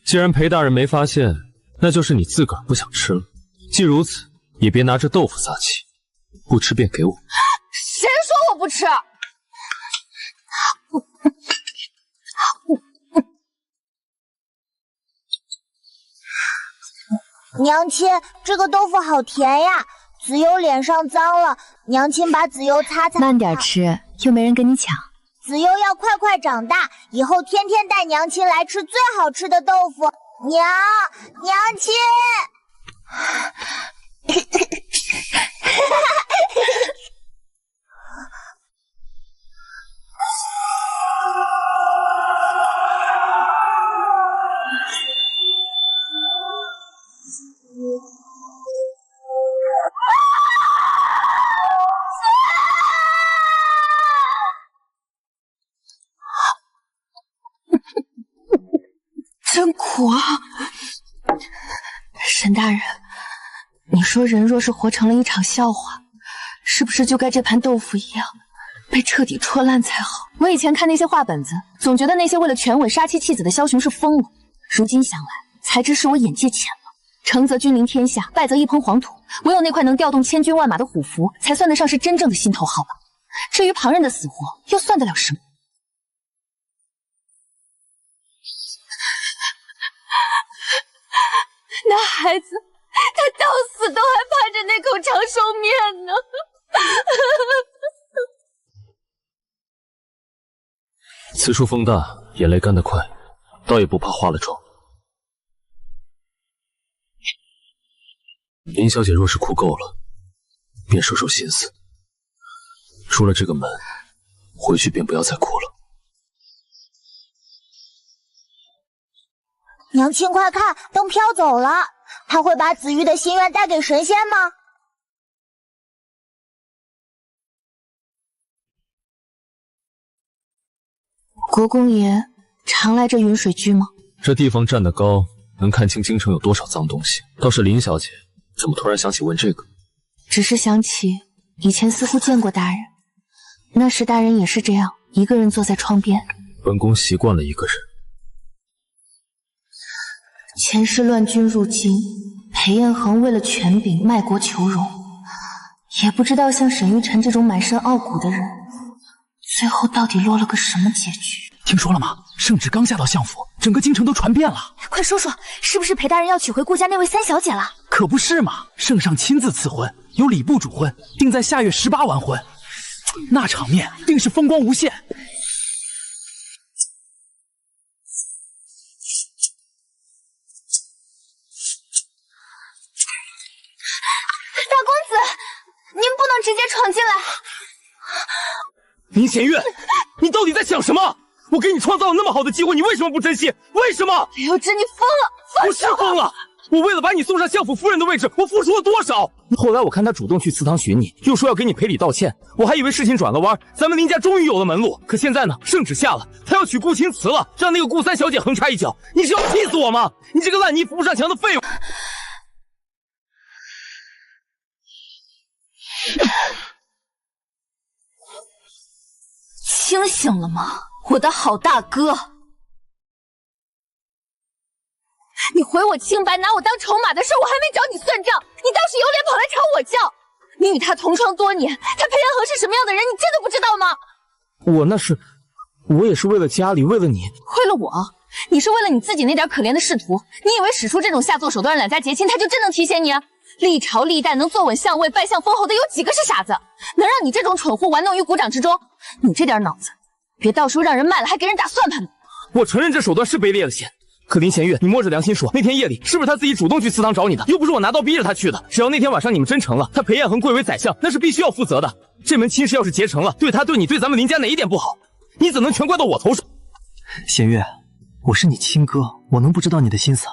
既然裴大人没发现，那就是你自个儿不想吃了。既如此，也别拿着豆腐撒气，不吃便给我。谁说我不吃？娘亲，这个豆腐好甜呀！子悠脸上脏了，娘亲把子悠擦擦。慢点吃，又没人跟你抢。子悠要快快长大，以后天天带娘亲来吃最好吃的豆腐。娘亲。真苦啊！沈大人，你说人若是活成了一场笑话，是不是就该这盘豆腐一样被彻底戳烂才好？我以前看那些话本子，总觉得那些为了权稳杀妻弃子的枭雄是疯了，如今想来，才知是我眼界浅了。成则君临天下，败则一抔黄土，唯有那块能调动千军万马的虎符，才算得上是真正的心头好绑。至于旁人的死活，又算得了什么？那孩子，他到死都还盼着那口长寿面呢。此处风大，眼泪干得快，倒也不怕花了妆。林小姐若是哭够了，便收收心思。出了这个门，回去便不要再哭了。娘亲快看，灯飘走了，他会把子玉的心愿带给神仙吗？国公爷常来这云水居吗？这地方站得高，能看清京城有多少脏东西。倒是林小姐，怎么突然想起问这个？只是想起以前似乎见过大人，那时大人也是这样，一个人坐在窗边。本宫习惯了一个人，前世乱军入京，裴彦恒为了权柄卖国求荣，也不知道像沈玉晨这种满身傲骨的人，最后到底落了个什么结局。听说了吗？圣旨刚下到相府，整个京城都传遍了。快说说，是不是裴大人要娶回顾家那位三小姐了？可不是嘛，圣上亲自赐婚，由礼部主婚，定在下月18完婚，那场面定是风光无限。大公子，您不能直接闯进来。林弦月，你到底在想什么？我给你创造了那么好的机会，你为什么不珍惜？为什么？林有之，你疯了！不是疯了，我为了把你送上相府夫人的位置，我付出了多少？后来我看他主动去祠堂寻你，又说要给你赔礼道歉，我还以为事情转了弯，咱们林家终于有了门路。可现在呢，圣旨下了，他要娶顾青瓷了，让那个顾三小姐横插一脚，你是要气死我吗？你这个烂泥扶不上墙的废物！清醒了吗，我的好大哥？你毁我清白，拿我当筹码的事，我还没找你算账，你倒是有脸跑来吵我叫。你与他同窗多年，他裴彦恒是什么样的人，你真的不知道吗？我也是为了家里，为了你，为了我？你是为了你自己那点可怜的仕途？你以为使出这种下作手段让两家结亲，他就真能提携你？历朝历代能坐稳相位、拜相封侯的有几个是傻子？能让你这种蠢货玩弄于股掌之中？你这点脑子，别到时候让人卖了还给人打算盘呢。我承认这手段是卑劣了些。可林弦月，你摸着良心说，那天夜里是不是他自己主动去祠堂找你的？又不是我拿刀逼着他去的。只要那天晚上你们真成了，他裴彦恒贵为宰相，那是必须要负责的。这门亲事要是结成了，对他对你对咱们林家哪一点不好？你怎能全怪到我头上？弦月，我是你亲哥，我能不知道你的心思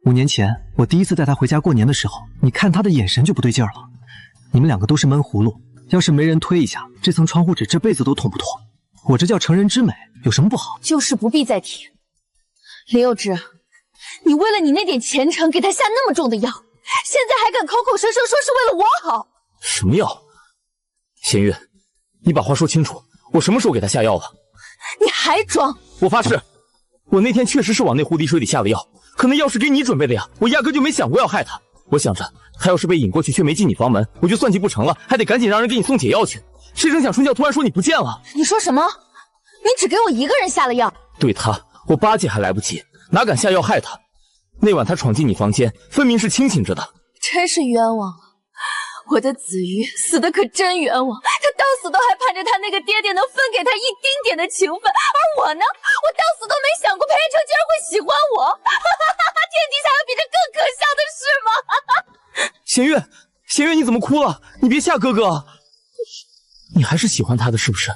？5年前我第一次带他回家过年的时候，你看他的眼神就不对劲了。你们两个都是闷葫芦，要是没人推一下，这层窗户纸这辈子都捅不脱。我这叫成人之美，有什么不好？就是不必再提。林有之，你为了你那点前程给他下那么重的药，现在还敢口口声声说是为了我好？什么药？弦月，你把话说清楚，我什么时候给他下药了？你还装？我发誓，我那天确实是往那湖底水里下了药，可那药是给你准备的呀，我压根就没想过要害他。我想着他要是被引过去却没进你房门，我就算计不成了，还得赶紧让人给你送解药去。谁成想春娇突然说你不见了。你说什么？你只给我一个人下了药？对他，我巴结还来不及，哪敢下药害他？那晚他闯进你房间，分明是清醒着的。真是冤枉啊！我的子瑜死的可真冤枉，他到死都还盼着他那个爹爹能分给他一丁点的情分，而我呢，我到死都没想过裴元成竟然会喜欢我，天底下有比这更可笑的事吗？弦月，弦月，你怎么哭了？你别吓哥哥，你还是喜欢他的是不是？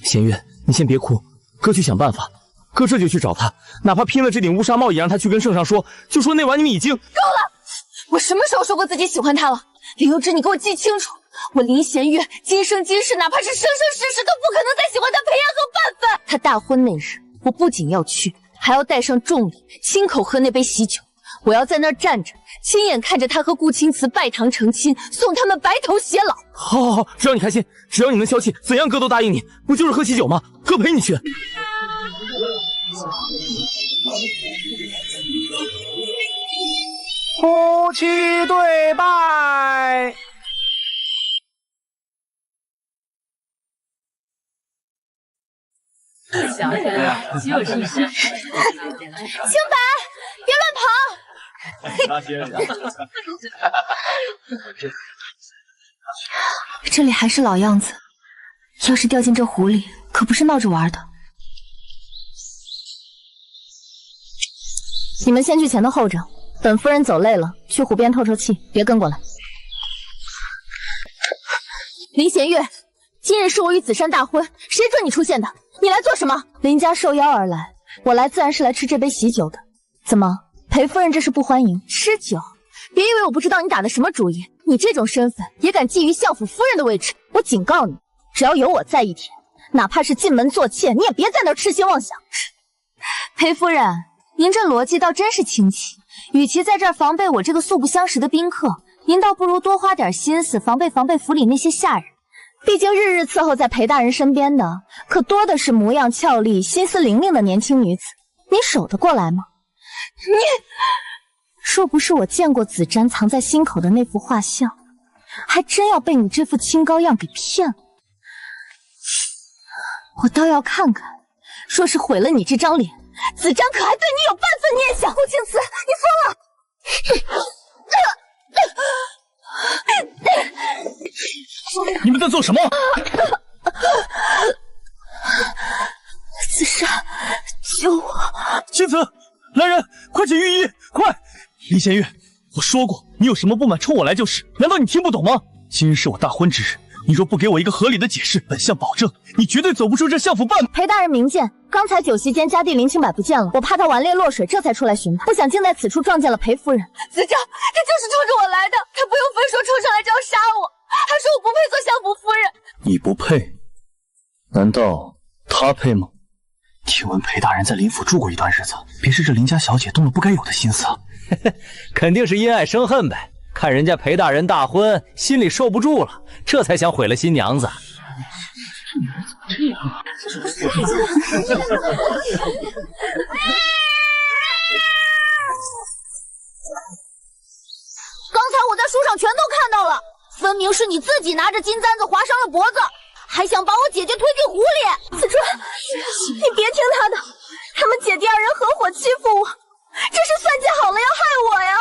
弦月，你先别哭，哥去想办法，哥这就去找他，哪怕拼了这顶乌纱帽也让他去跟圣上说，就说那晚你们已经……够了！我什么时候说过自己喜欢他了？林有之，你给我记清楚，我林弦月今生今世，哪怕是生生世世都不可能再喜欢他裴彦恒半分。他大婚那日，我不仅要去，还要带上重礼，亲口喝那杯喜酒。我要在那儿站着，亲眼看着他和顾青瓷拜堂成亲，送他们白头偕老。好，好，好，只要你开心，只要你能消气，怎样哥都答应你。不就是喝喜酒吗？哥陪你去。夫妻对拜。小姐就是清白，别乱跑。这里还是老样子，要是掉进这湖里，可不是闹着玩的。你们先去前头候着，等夫人走累了，去湖边透透气，别跟过来。林弦月，今日是我与子珊大婚，谁准你出现的？你来做什么？林家受邀而来，我来自然是来吃这杯喜酒的。怎么，裴夫人这是不欢迎？吃酒？别以为我不知道你打的什么主意！你这种身份也敢觊觎相府夫人的位置？我警告你，只要有我在一天，哪怕是进门做妾，你也别在那儿痴心妄想。裴夫人，您这逻辑倒真是清奇。与其在这儿防备我这个素不相识的宾客，您倒不如多花点心思防备府里那些下人。毕竟日日伺候在裴大人身边的，可多的是模样俏丽、心思灵俐的年轻女子，你守得过来吗？若不是我见过子瞻藏在心口的那幅画像，还真要被你这副清高样给骗了。我倒要看看，若是毁了你这张脸，子瞻可还对你有半分念想。顾青瓷，你疯了！你们在做什么？子珊，救我！青瓷，来人，快请御医！快！林仙月，我说过，你有什么不满冲我来就是，难道你听不懂吗？今日是我大婚之日，你若不给我一个合理的解释，本相保证你绝对走不出这相府半步。裴大人明鉴，刚才酒席间家弟林清柏不见了，我怕他顽劣落水，这才出来寻他，不想竟在此处撞见了裴夫人。子昭，他就是冲着我来的，他不用分说冲上来就要杀我，还说我不配做相府夫人。你不配？难道他配吗？听闻裴大人在林府住过一段日子，便是这林家小姐动了不该有的心思啊。肯定是因爱生恨呗。看人家裴大人大婚，心里受不住了，这才想毁了新娘子。这样啊！刚才我在书上全都看到了，分明是你自己拿着金簪子划伤了脖子，还想把我姐姐推进湖里。子川，你别听他的，他们姐弟二人合伙欺负我，这是算计好了要害我呀！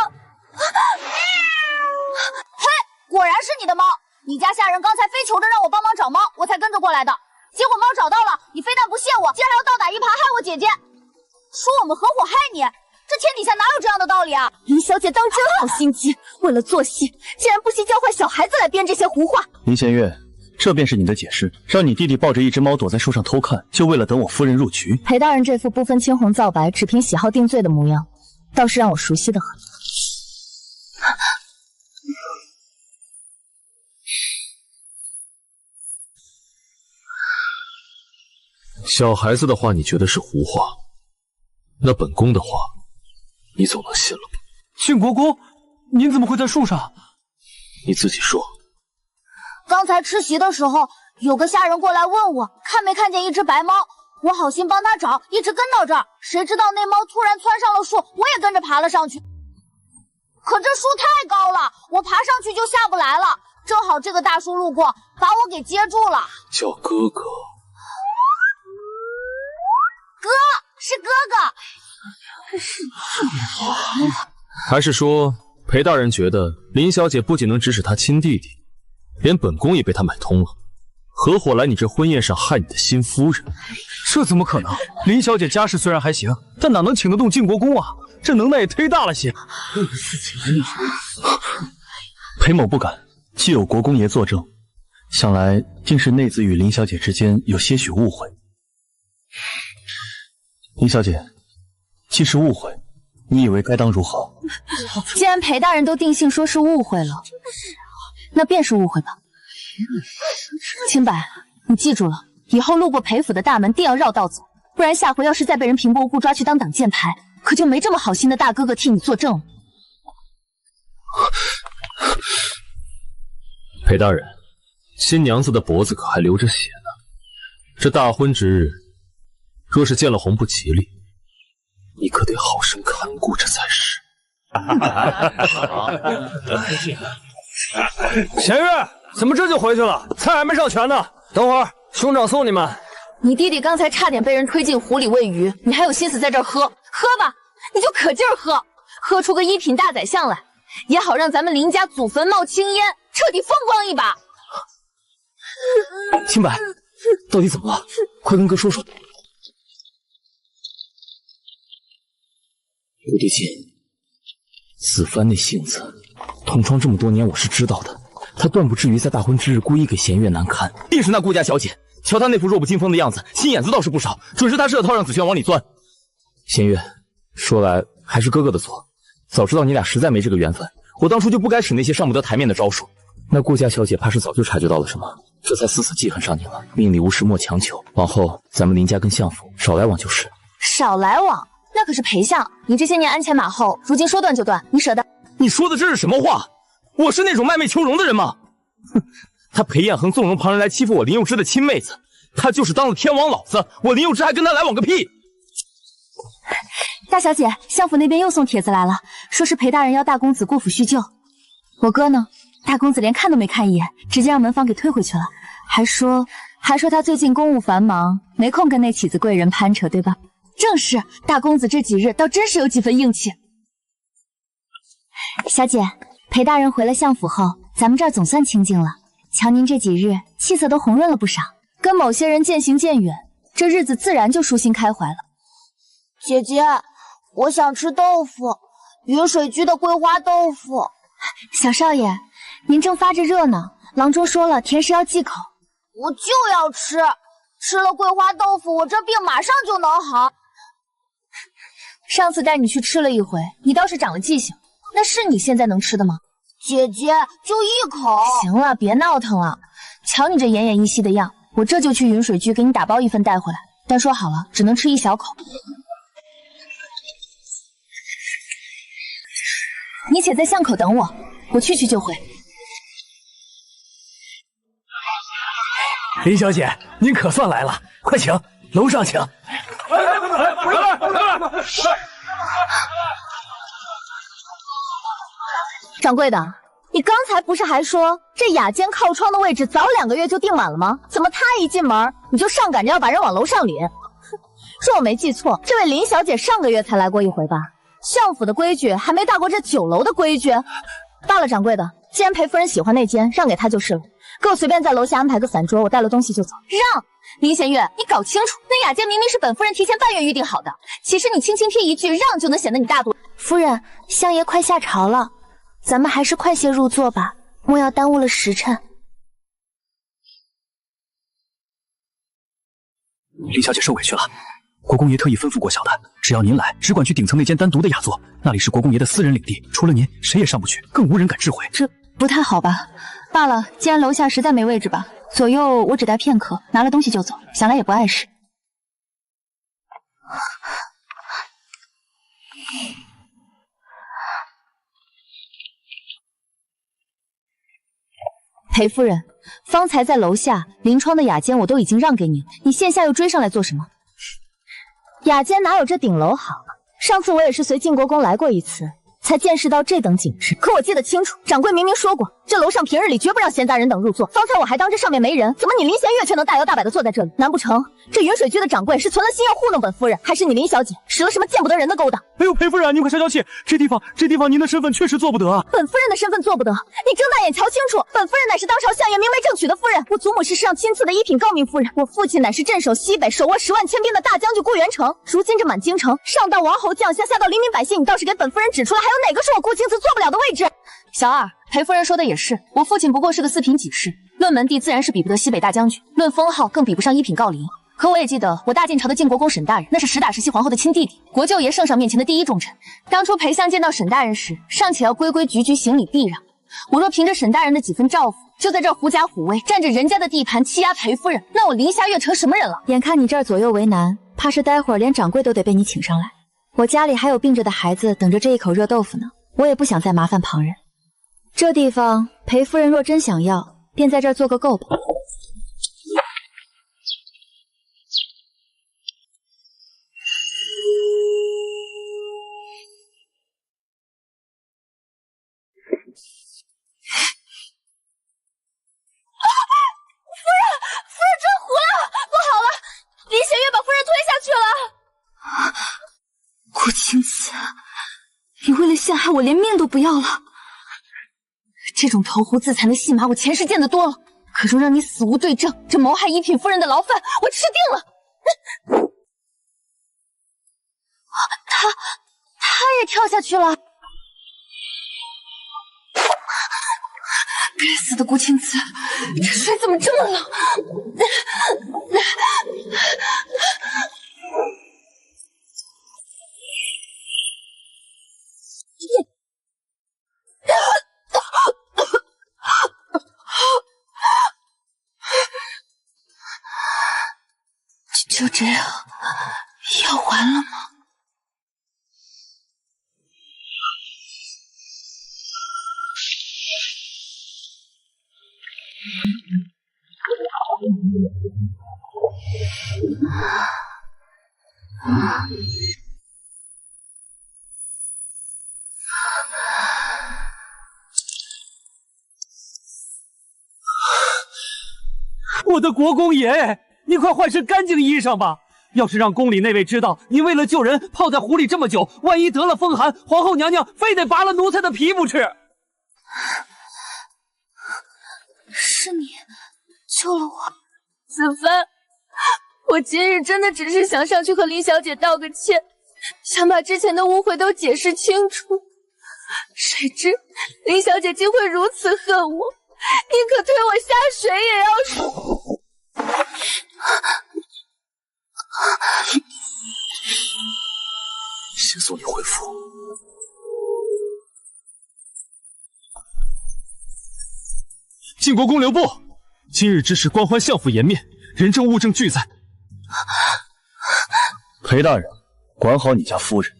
嘿，果然是你的猫！你家下人刚才非求着让我帮忙找猫，我才跟着过来的。结果猫找到了，你非但不谢我，竟然还要倒打一耙害我姐姐，说我们合伙害你，这天底下哪有这样的道理啊！林小姐当真好心机，为了做戏，竟然不惜教坏小孩子来编这些胡话。林仙月，这便是你的解释，让你弟弟抱着一只猫躲在树上偷看，就为了等我夫人入局。裴大人这副不分青红皂白，只凭喜好定罪的模样，倒是让我熟悉的很。小孩子的话你觉得是胡话，那本宫的话你总能信了吧？庆国公，您怎么会在树上？你自己说。刚才吃席的时候，有个下人过来问我看没看见一只白猫，我好心帮他找，一直跟到这儿，谁知道那猫突然窜上了树，我也跟着爬了上去。可这树太高了，我爬上去就下不来了，正好这个大叔路过，把我给接住了。叫哥哥。哥，是哥哥。还是说裴大人觉得林小姐不仅能指使他亲弟弟，连本宫也被他买通了，合伙来你这婚宴上害你的新夫人？这怎么可能？林小姐家世虽然还行，但哪能请得动晋国公啊？这能耐也忒大了些。裴某不敢，既有国公爷作证，想来定是内子与林小姐之间有些许误会。林小姐，既是误会，你以为该当如何？既然裴大人都定性说是误会了，那便是误会吧。清柏，你记住了，以后路过裴府的大门定要绕道走，不然下回要是再被人平白无故抓去当挡箭牌，可就没这么好心的大哥哥替你作证了。裴大人，新娘子的脖子可还流着血呢，这大婚之日，若是见了红不吉利，你可得好生看顾着才是。贤月，怎么这就回去了？菜还没上全呢。等会儿兄长送你们。你弟弟刚才差点被人推进湖里喂鱼，你还有心思在这儿喝？喝吧，你就可劲儿喝，喝出个一品大宰相来，也好让咱们林家祖坟冒青烟，彻底风光一把。清柏，到底怎么了？快跟哥说说。陆地锦，子帆那性子，同窗这么多年我是知道的，他断不至于在大婚之日故意给弦月难堪。定是那顾家小姐，瞧她那副弱不禁风的样子，心眼子倒是不少，准是她设套让子轩往里钻。弦月，说来还是哥哥的错，早知道你俩实在没这个缘分，我当初就不该使那些上不得台面的招数。那顾家小姐怕是早就察觉到了什么，这才死死记恨上你了。命里无时莫强求，往后咱们林家跟相府少来往就是。少来往？那可是裴相，你这些年鞍前马后，如今说断就断，你舍得？你说的这是什么话？我是那种卖媚求荣的人吗？哼，他裴彦恒纵容旁人来欺负我林佑之的亲妹子，他就是当了天王老子，我林佑之还跟他来往个屁！大小姐，相府那边又送帖子来了，说是裴大人要大公子过府叙旧。我哥呢？大公子连看都没看一眼，直接让门房给推回去了，还说他最近公务繁忙，没空跟那起子贵人攀扯，对吧？正是，大公子这几日倒真是有几分硬气。小姐，裴大人回了相府后，咱们这儿总算清静了。瞧您这几日气色都红润了不少，跟某些人渐行渐远，这日子自然就舒心开怀了。姐姐，我想吃豆腐，云水居的桂花豆腐。小少爷，您正发着热呢，郎中说了甜食要忌口。我就要吃，吃了桂花豆腐，我这病马上就能好。上次带你去吃了一回，你倒是长了记性，那是你现在能吃的吗？姐姐，就一口。行了，别闹腾了。瞧你这奄奄一息的样，我这就去云水居给你打包一份带回来，但说好了，只能吃一小口。你且在巷口等我，我去就回。林小姐，您可算来了，快请，楼上请。掌柜的，你刚才不是还说这雅间靠窗的位置早2个月就订满了吗？怎么他一进门你就上赶着要把人往楼上领？说我没记错，这位林小姐上个月才来过一回吧？相府的规矩还没大过这酒楼的规矩。罢了，掌柜的，既然裴夫人喜欢那间，让给她就是了。给我随便在楼下安排个散桌，我带了东西就走。让！林弦月，你搞清楚，那雅间明明是本夫人提前半月预定好的，岂是你轻轻贴一句让就能显得你大度？夫人，相爷快下朝了，咱们还是快些入座吧，莫要耽误了时辰。林小姐受委屈了，国公爷特意吩咐过小的，只要您来，只管去顶层那间单独的雅座，那里是国公爷的私人领地，除了您，谁也上不去，更无人敢智慧。这不太好吧？罢了，既然楼下实在没位置吧，左右我只待片刻，拿了东西就走，想来也不碍事。裴夫人，方才在楼下临窗的雅间我都已经让给你了，你现下又追上来做什么？雅间哪有这顶楼好？上次我也是随晋国公来过一次，才见识到这等景致。可我记得清楚，掌柜明明说过，这楼上平日里绝不让闲杂人等入座。方才我还当这上面没人，怎么你林弦月却能大摇大摆的坐在这里？难不成这云水居的掌柜是存了心要糊弄本夫人，还是你林小姐使了什么见不得人的勾当？哎呦，裴夫人，您快消消气，这地方您的身份确实做不得啊。本夫人的身份做不得，你睁大眼瞧清楚，本夫人乃是当朝相爷明媒正娶的夫人，我祖母是世上亲赐的一品诰命夫人，我父亲乃是镇守西北手握10万千兵的大将军顾元成。如今这满京城，上到王侯将相，下到黎民百姓，你倒是给本夫人指出来，还有哪个是我顾青瓷做不了的位置？小二，裴夫人说的也是，我父亲不过是个4品几事，论门第自然是比不得西北大将军，论封号更比不上一品郜林。可我也记得，我大晋朝的晋国公沈大人，那是实打实西皇后的亲弟弟，国舅爷圣上面前的第一重臣。当初裴相见到沈大人时，尚且要规规矩矩行礼避让。我若凭着沈大人的几分照拂，就在这儿狐假虎威，占着人家的地盘欺压裴夫人，那我林夏月成什么人了？眼看你这儿左右为难，怕是待会儿连掌柜都得被你请上来。我家里还有病着的孩子等着这一口热豆腐呢，我也不想再麻烦旁人。这地方，裴夫人若真想要，便在这儿做个够吧。顾青瓷，你为了陷害我，连命都不要了。这种投壶自残的戏码，我前世见得多了。可若让你死无对证，这谋害一品夫人的牢饭，我吃定了。他也跳下去了。该死的顾青瓷，这水怎么这么冷？就这样，要完了吗？我的国公爷，你快换身干净衣裳吧！要是让宫里那位知道你为了救人泡在湖里这么久，万一得了风寒，皇后娘娘非得拔了奴才的皮不吃。是你救了我，子帆。我今日真的只是想上去和林小姐道个歉，想把之前的误会都解释清楚。谁知林小姐竟会如此恨我，宁可推我下水也要说。先送你回府。晋国公留步，今日之事官欢相府颜面，人证物证俱在。裴大人，管好你家夫人，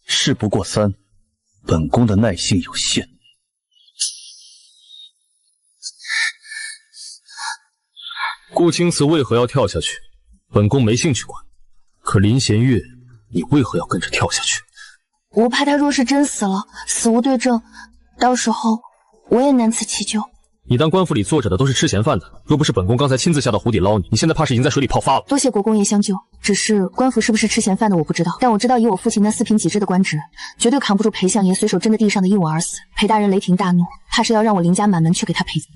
事不过三，本宫的耐性有限。顾青瓷为何要跳下去？本宫没兴趣管。可林弦月，你为何要跟着跳下去？我怕他若是真死了，死无对证，到时候我也难辞其咎。你当官府里坐着的都是吃闲饭的，若不是本宫刚才亲自下到湖底捞你，你现在怕是已经在水里泡发了。多谢国公爷相救，只是官府是不是吃闲饭的我不知道，但我知道以我父亲那4品几制的官职，绝对扛不住裴相爷随手扔在地上的一吻而死。裴大人雷霆大怒，怕是要让我林家满门去给他赔罪。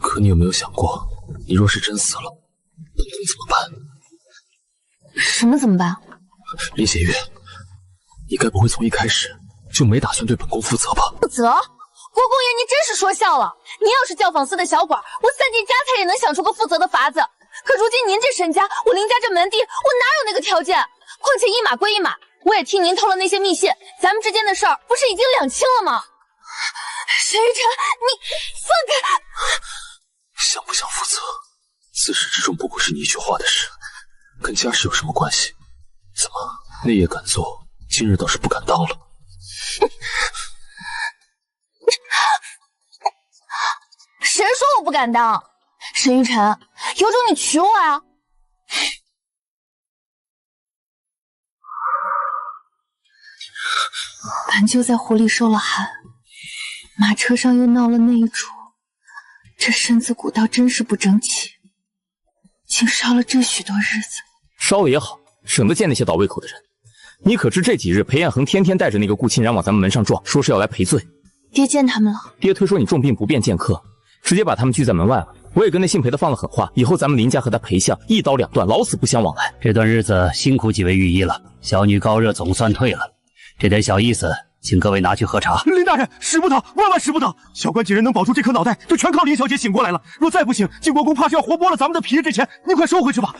可你有没有想过，你若是真死了，本宫怎么办？什么怎么办？林弦月，你该不会从一开始就没打算对本宫负责吧？负责？国公爷，您真是说笑了。您要是教坊司的小管，我散尽家财也能想出个负责的法子。可如今您这身家，我林家这门第，我哪有那个条件？况且一码归一码，我也听您透了那些密信，咱们之间的事儿不是已经两清了吗？沈玉晨，你放开！想不想负责，自始至终不过是你一句话的事，跟家事有什么关系？怎么那夜敢做，今日倒是不敢当了？谁说我不敢当？沈玉晨，有种你娶我啊！bản就在湖里受了寒，马车上又闹了那一出，这身子骨倒真是不争气，竟烧了这许多日子。烧了也好，省得见那些倒胃口的人。你可知这几日裴彦恒天天带着那个顾沁然往咱们门上撞，说是要来赔罪。爹见他们了，爹推说你重病不便见客，直接把他们拒在门外了。我也跟那姓裴的放了狠话，以后咱们林家和他裴相一刀两断，老死不相往来。这段日子辛苦几位御医了，小女高热总算退了，这点小意思，请各位拿去喝茶。林大人，使不得，万万使不得！小官几人能保住这颗脑袋，就全靠林小姐醒过来了。若再不醒，晋国公怕是要活剥了咱们的皮。这钱您快收回去吧。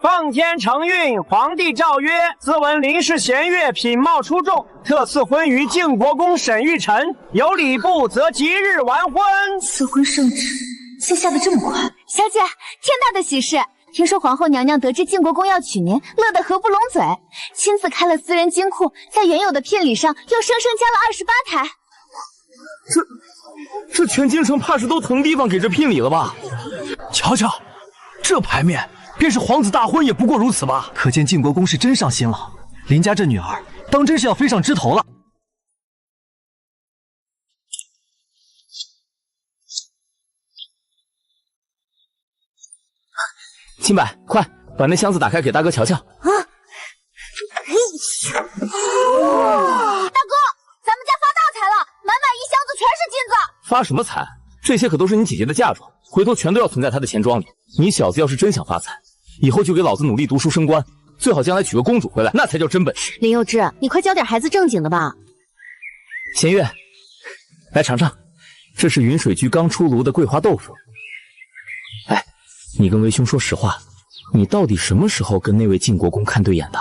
奉天承运，皇帝诏曰：自闻林氏弦月品貌出众，特赐婚于晋国公沈玉晨。有礼部则即日完婚。赐婚圣旨竟下得这么快，小姐，天大的喜事！听说皇后娘娘得知晋国公要娶您，乐得合不拢嘴，亲自开了私人金库，在原有的聘礼上又生生加了28台。这全京城怕是都腾地方给这聘礼了吧？瞧瞧，这牌面，便是皇子大婚也不过如此吧？可见晋国公是真上心了，林家这女儿当真是要飞上枝头了。清柏，快把那箱子打开，给大哥瞧瞧。大哥，咱们家发大财了，满满一箱子全是金子。发什么财？这些可都是你姐姐的嫁妆，回头全都要存在她的钱庄里。你小子要是真想发财，以后就给老子努力读书升官，最好将来娶个公主回来，那才叫真本事。林幼之，你快教点孩子正经的吧。弦月，来尝尝，这是云水居刚出炉的桂花豆腐。哎，你跟为兄说实话，你到底什么时候跟那位晋国公看对眼的？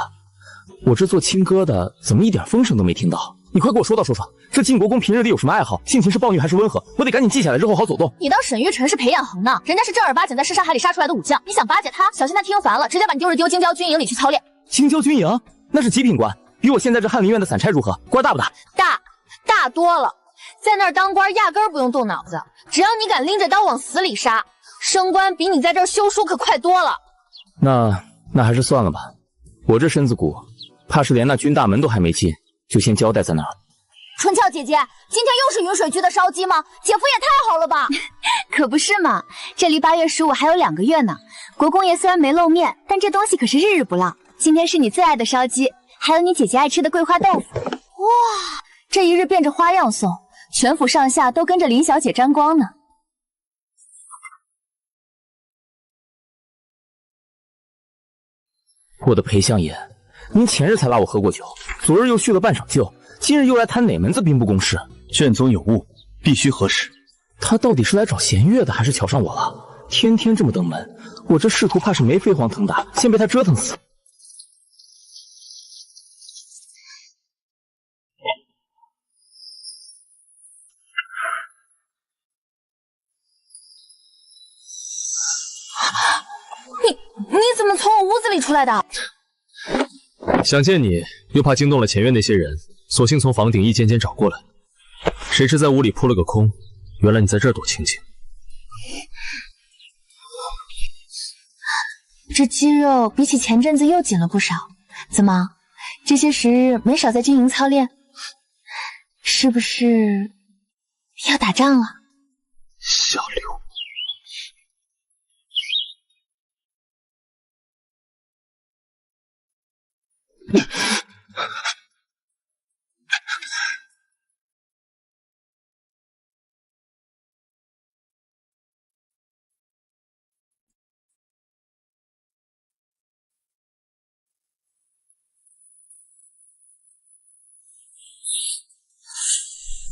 我这做亲哥的怎么一点风声都没听到？你快给我说道说说，这晋国公平日里有什么爱好？性情是暴虐还是温和？我得赶紧记下来，日后好走动。你当沈玉晨是裴彦恒呢？人家是正儿八经在尸杀海里杀出来的武将，你想巴结他，小心他听烦了，直接把你丢京郊军营里去操练。京郊军营那是极品官，比我现在这翰林院的散差如何？官大不大？大多了，在那儿当官压根儿不用动脑子，只要你敢拎着刀往死里杀，升官比你在这儿修书可快多了。那还是算了吧，我这身子骨，怕是连那军大门都还没进，就先交代在那儿。春俏姐姐，今天又是云水居的烧鸡吗？姐夫也太好了吧！可不是嘛，这离8月15还有2个月呢。国公爷虽然没露面，但这东西可是日日不落。今天是你最爱的烧鸡，还有你姐姐爱吃的桂花豆腐。哇，这一日变着花样送，全府上下都跟着林小姐沾光呢。我的裴相爷，您前日才拉我喝过酒，昨日又叙了半晌旧，今日又来谈哪门子兵部公事？卷宗有误，必须核实。他到底是来找弦月的，还是瞧上我了？天天这么登门，我这仕途怕是没飞黄腾达，先被他折腾死。你怎么从我屋子里出来的？想见你，又怕惊动了前院那些人，索性从房顶一间间找过来。谁知在屋里扑了个空，原来你在这儿躲清静。这肌肉比起前阵子又紧了不少，怎么这些时日没少在军营操练？是不是要打仗了？下流！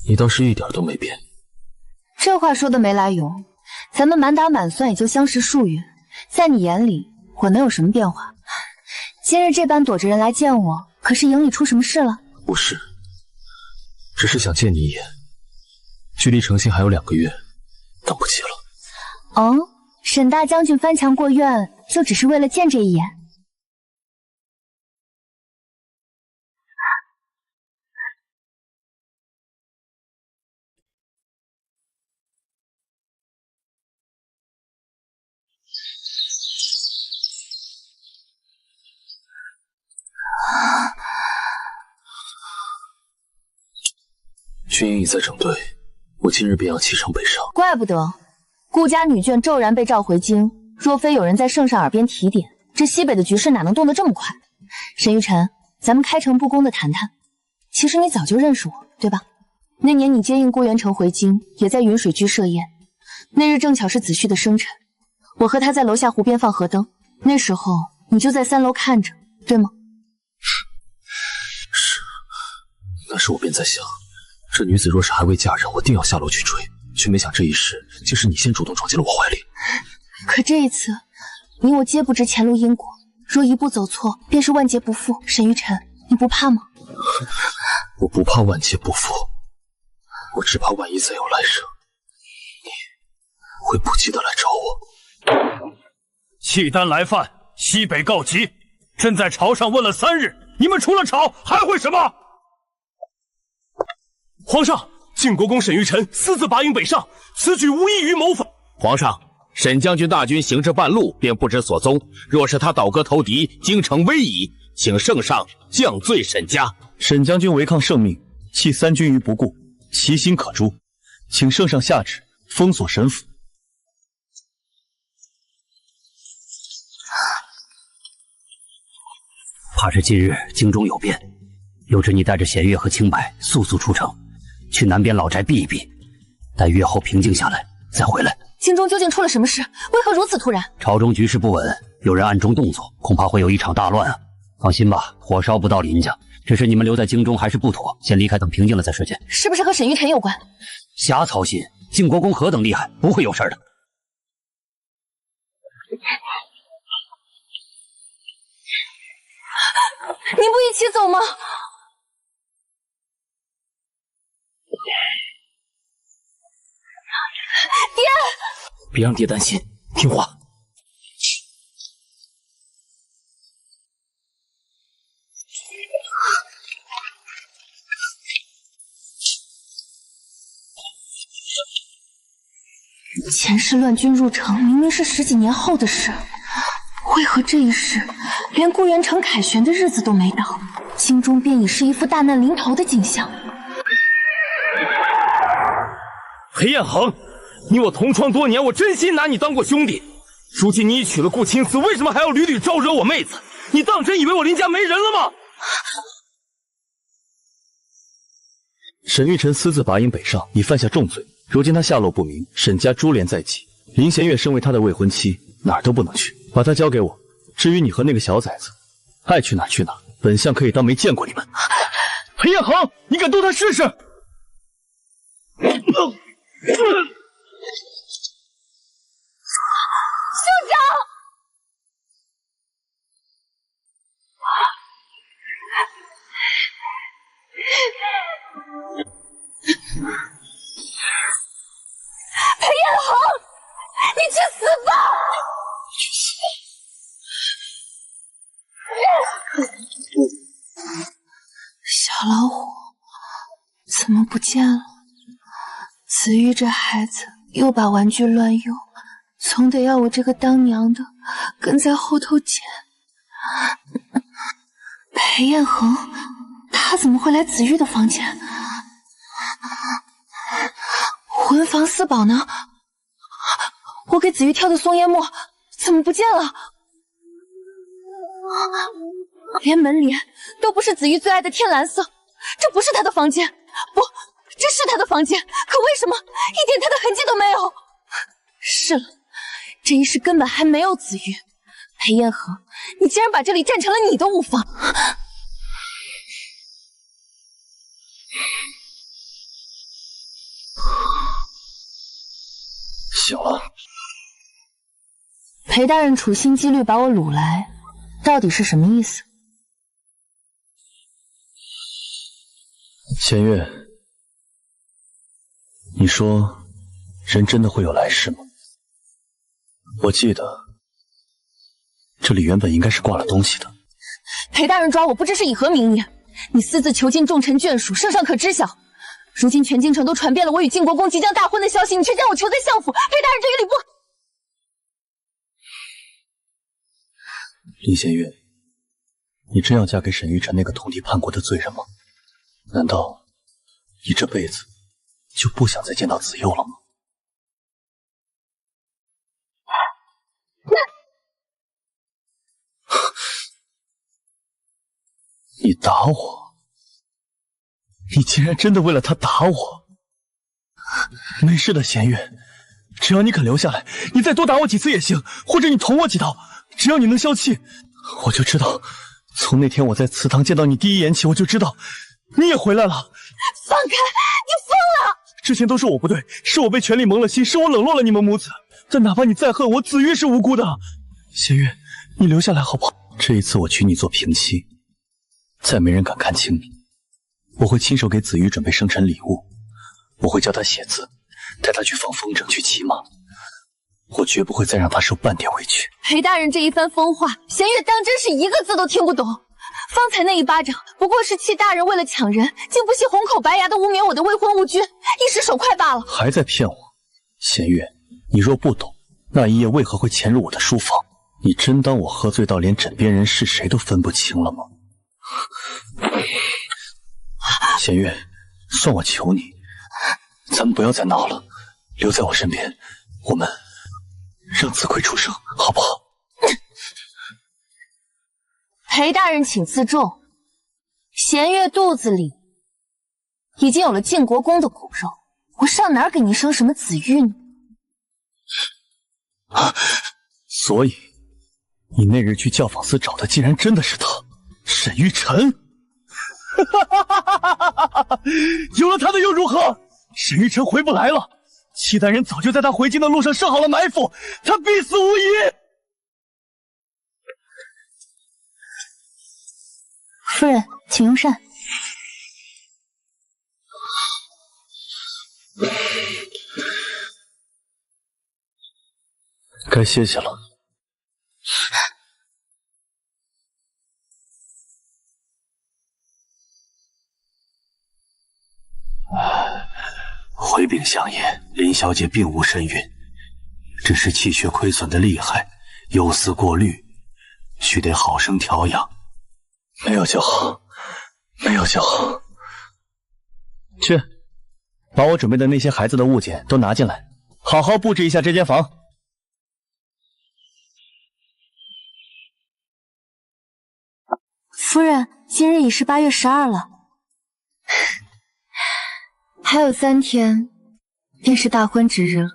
你倒是一点都没变。这话说的没来由，咱们满打满算也就相识数月，在你眼里我能有什么变化？今日这般躲着人来见我，可是营里出什么事了？不是，只是想见你一眼。距离成亲还有2个月，等不及了。哦，沈大将军翻墙过院，就只是为了见这一眼？军营已在整队，我今日便要启程北上。怪不得顾家女眷骤然被召回京，若非有人在圣上耳边提点，这西北的局势哪能动得这么快？沈玉晨，咱们开诚布公的谈谈。其实你早就认识我，对吧？那年你接应顾元成回京，也在云水居设宴，那日正巧是子旭的生辰，我和他在楼下湖边放河灯，那时候你就在3楼看着，对吗？是，那时我便在想，这女子若是还未嫁人，我定要下楼去追，却没想这一世竟是你先主动闯进了我怀里。可这一次，你我皆不知前路因果，若一步走错，便是万劫不复。沈玉晨，你不怕吗？我不怕万劫不复，我只怕万一再有来生，你会不记得来找我。契丹来犯，西北告急，朕在朝上问了3日，你们除了吵还会什么？皇上，晋国公沈玉晨私自拔营北上，此举无异于谋反。皇上，沈将军大军行至半路便不知所踪，若是他倒戈投敌，京城危矣，请圣上降罪沈家。沈将军违抗圣命，弃3军于不顾，其心可诛，请圣上下旨封锁沈府。怕是近日京中有变，有旨你带着弦月和清白速速出城，去南边老宅避一避，待月后平静下来再回来。京中究竟出了什么事？为何如此突然？朝中局势不稳，有人暗中动作，恐怕会有一场大乱啊！放心吧，火烧不到林家。只是你们留在京中还是不妥，先离开，等平静了再说去。是不是和沈玉晨有关？瞎操心，晋国公何等厉害，不会有事的。你不一起走吗？爹，别让爹担心，听话。前世乱军入城，明明是10几年后的事，为何这一世连顾元成凯旋的日子都没到，京中便已是一副大难临头的景象？裴彦恒，你我同窗多年，我真心拿你当过兄弟。如今你已娶了顾青丝，为什么还要屡屡招惹我妹子？你当真以为我林家没人了吗？沈玉晨私自拔营北上，已犯下重罪。如今他下落不明，沈家株连在即。林弦月身为他的未婚妻，哪儿都不能去，把他交给我。至于你和那个小崽子，爱去哪儿去哪儿，本相可以当没见过你们。裴彦恒，你敢动他试试？兄长，裴彦恒，你去死吧！小老虎怎么不见了？子玉这孩子又把玩具乱用，总得要我这个当娘的跟在后头捡。裴彦恒，他怎么会来子玉的房间？文房四宝呢？我给子玉挑的松烟墨怎么不见了？连门帘都不是子玉最爱的天蓝色，这不是他的房间，不，这是他的房间，可为什么一点他的痕迹都没有？是了，这一世根本还没有子玉。裴彦恒，你竟然把这里占成了你的屋房！醒了。裴大人处心积虑把我掳来，到底是什么意思？弦月，你说人真的会有来世吗？我记得这里原本应该是挂了东西的。裴大人抓我不知是以何名义，你私自囚禁重臣眷属，圣上可知晓？如今全京城都传遍了我与晋国公即将大婚的消息，你却将我囚在相府，裴大人这与理不合。林弦月，你真要嫁给沈玉晨那个通敌叛国的罪人吗？难道你这辈子就不想再见到子佑了吗？你打我！你竟然真的为了他打我！没事的，弦月，只要你肯留下来，你再多打我几次也行，或者你捅我几刀，只要你能消气，我就知道。从那天我在祠堂见到你第一眼起，我就知道你也回来了。放开！你疯了！之前都是我不对，是我被权力蒙了心，是我冷落了你们母子。但哪怕你再恨我，子玉是无辜的。弦月，你留下来好不好？这一次我娶你做平妻，再没人敢看轻你。我会亲手给子玉准备生辰礼物，我会教他写字，带他去放风筝，去骑马。我绝不会再让他受半点委屈。裴大人这一番疯话，弦月当真是一个字都听不懂。方才那一巴掌，不过是戚大人为了抢人，竟不惜红口白牙的污蔑我的未婚无君，一时手快罢了。还在骗我，弦月，你若不懂，那一夜为何会潜入我的书房？你真当我喝醉到连枕边人是谁都分不清了吗？弦月，算我求你，咱们不要再闹了，留在我身边，我们让子亏出生，好不好？裴大人请自重，弦月肚子里已经有了晋国公的骨肉，我上哪儿给您生什么子玉呢？所以你那日去教坊司找的，竟然真的是他，沈玉晨。有了他的又如何？沈玉晨回不来了，戚大人早就在他回京的路上设好了埋伏，他必死无疑。夫人，请用膳。该歇歇了。回禀相爷，林小姐并无身孕，只是气血亏损的厉害，忧思过虑，须得好生调养。没有就好，没有就好。去，把我准备的那些孩子的物件都拿进来，好好布置一下这间房。夫人，今日已是8月12了，还有3天，便是大婚之日了。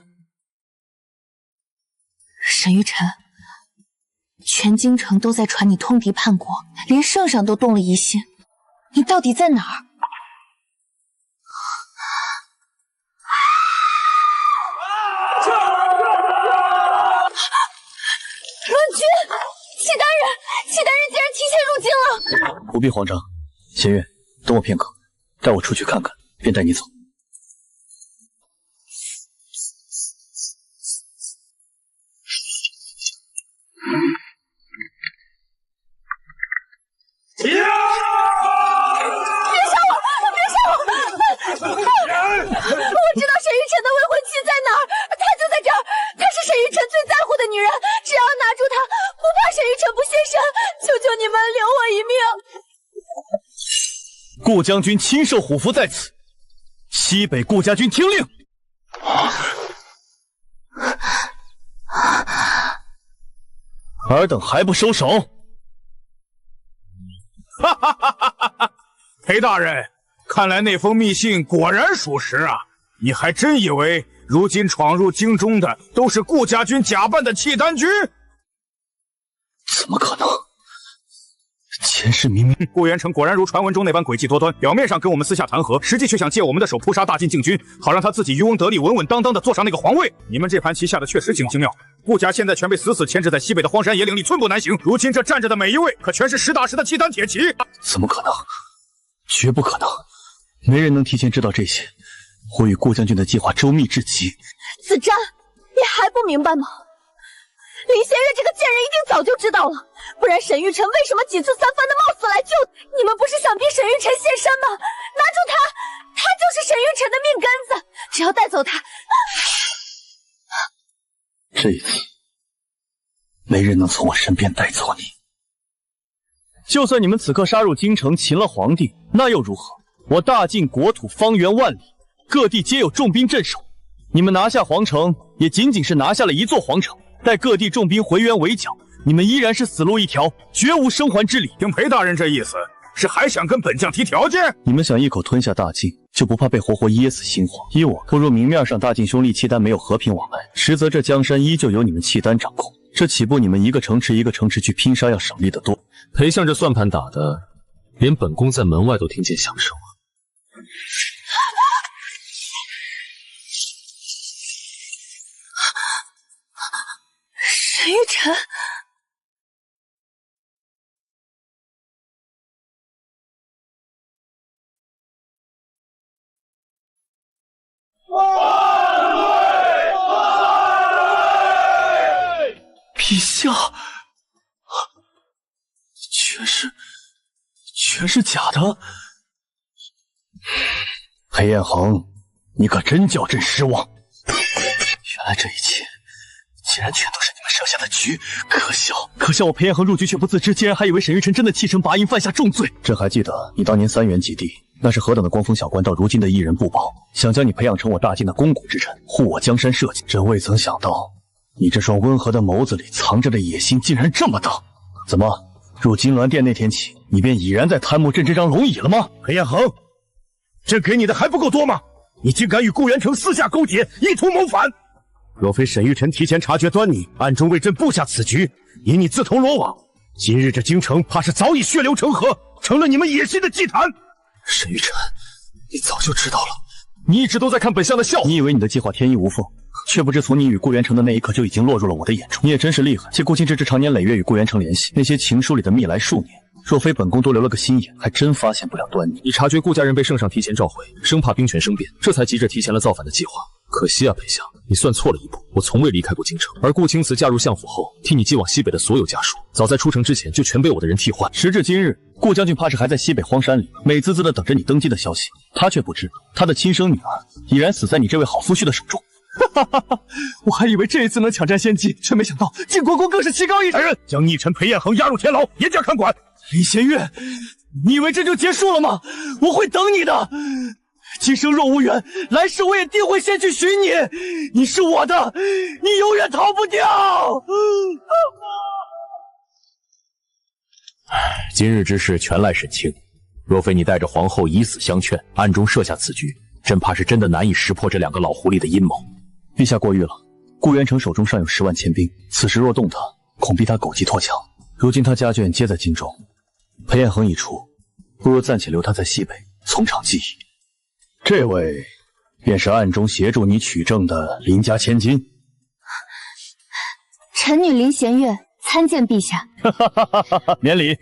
沈玉晨，全京城都在传你通敌叛国，连圣上都动了疑心，你到底在哪儿？乱军，齐大人竟然提前入京了！不必慌张，弦月，等我片刻，带我出去看看，便带你走。别杀我！别杀我！我知道沈玉晨的未婚妻在哪儿，她就在这儿。她是沈玉晨最在乎的女人，只要拿住她，不怕沈玉晨不现身。求求你们留我一命！顾将军亲授虎符在此，西北顾家军听令。尔等还不收手！哈哈哈哈哈！裴大人，看来那封密信果然属实啊！你还真以为如今闯入京中的都是顾家军假扮的契丹军？怎么可能？前世明明……顾元成果然如传闻中那般诡计多端，表面上跟我们私下谈和，实际却想借我们的手扑杀大晋禁军，好让他自己渔翁得利，稳稳当当的坐上那个皇位。你们这盘棋下的确实挺精妙。顾家现在全被死死牵制在西北的荒山野岭里，寸步难行。如今这站着的每一位，可全是实打实的契丹铁骑。怎么可能？绝不可能！没人能提前知道这些。我与顾将军的计划周密至极。子瞻，你还不明白吗？林仙月这个贱人一定早就知道了，不然沈玉晨为什么几次三番的冒死来救你们？不是想逼沈玉晨现身吗？拿住他，他就是沈玉晨的命根子，只要带走他。这一次，没人能从我身边带走你。就算你们此刻杀入京城，擒了皇帝，那又如何？我大晋国土方圆万里，各地皆有重兵镇守。你们拿下皇城，也仅仅是拿下了一座皇城。待各地重兵回援围剿，你们依然是死路一条，绝无生还之理。听裴大人这意思，是还想跟本将提条件？你们想一口吞下大晋，就不怕被活活噎死心慌？依我，不如明面上大晋兄弟契丹没有和平往来，实则这江山依旧由你们契丹掌控，这岂不你们一个城池一个城池去拼杀要省力得多？裴相这算盘打的，连本宫在门外都听见响声了。沈玉晨，陛下，全是假的。裴彦恒，你可真叫朕失望。原来这一切竟然全都是你们设下的局，可笑我裴彦恒入局却不自知，竟然还以为沈玉晨真的弃城拔营犯下重罪。朕还记得你当年3元及第，那是何等的光风小官，到如今的一人不保，想将你培养成我大晋的肱骨之臣，护我江山社稷。朕未曾想到，你这双温和的眸子里藏着的野心竟然这么大。怎么，入金銮殿那天起，你便已然在贪慕朕这张龙椅了吗？裴彦恒，朕给你的还不够多吗？你竟敢与顾元成私下勾结，意图谋反！若非沈玉晨提前察觉端倪，暗中为朕布下此局，引你自投罗网，今日这京城怕是早已血流成河，成了你们野心的祭坛。沈玉晨，你早就知道了，你一直都在看本相的笑话。你以为你的计划天衣无缝，却不知从你与顾元成的那一刻就已经落入了我的眼中。你也真是厉害，且顾清之常年累月与顾元成联系，那些情书里的密来数年，若非本宫多留了个心眼，还真发现不了端倪。你察觉顾家人被圣上提前召回，生怕兵权生变，这才急着提前了造反的计划。可惜啊，裴相，你算错了一步。我从未离开过京城，而顾青瓷嫁入相府后，替你寄往西北的所有家属，早在出城之前就全被我的人替换。时至今日，顾将军怕是还在西北荒山里，美滋滋的等着你登基的消息。他却不知，他的亲生女儿已然死在你这位好夫婿的手中。哈哈哈！我还以为这一次能抢占先机，却没想到晋国公更是棋高一筹。来人，将逆臣裴彦恒押入天牢，严加看管。林弦月，你以为这就结束了吗？我会等你的。今生若无缘，来世我也定会先去寻你。你是我的，你永远逃不掉。今日之事全赖沈清，若非你带着皇后以死相劝，暗中设下此局，真怕是真的难以识破这两个老狐狸的阴谋。陛下过誉了，顾元成手中尚有10万千兵，此时若动他，恐逼他狗急脱墙。如今他家眷皆在京中，裴彦恒已出，不如暂且留他在西北，从长计议。这位便是暗中协助你取证的林家千金。臣女林弦月参见陛下。免礼。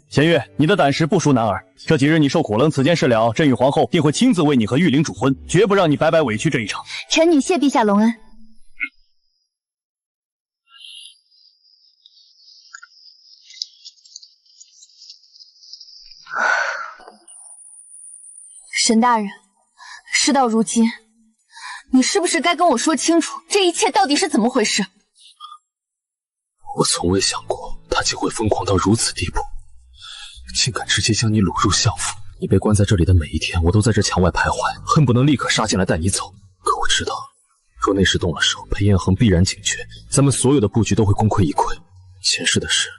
弦月，你的胆识不输男儿。这几日你受苦了，此件事了，朕与皇后定会亲自为你和玉灵主婚，绝不让你白白委屈这一场。臣女谢陛下隆恩。沈大人，事到如今，你是不是该跟我说清楚，这一切到底是怎么回事？我从未想过他竟会疯狂到如此地步，竟敢直接将你掳入相府。你被关在这里的每一天，我都在这墙外徘徊，恨不能立刻杀进来带你走。可我知道，若那时动了手，裴彦恒必然警觉，咱们所有的布局都会功亏一篑。前世的事，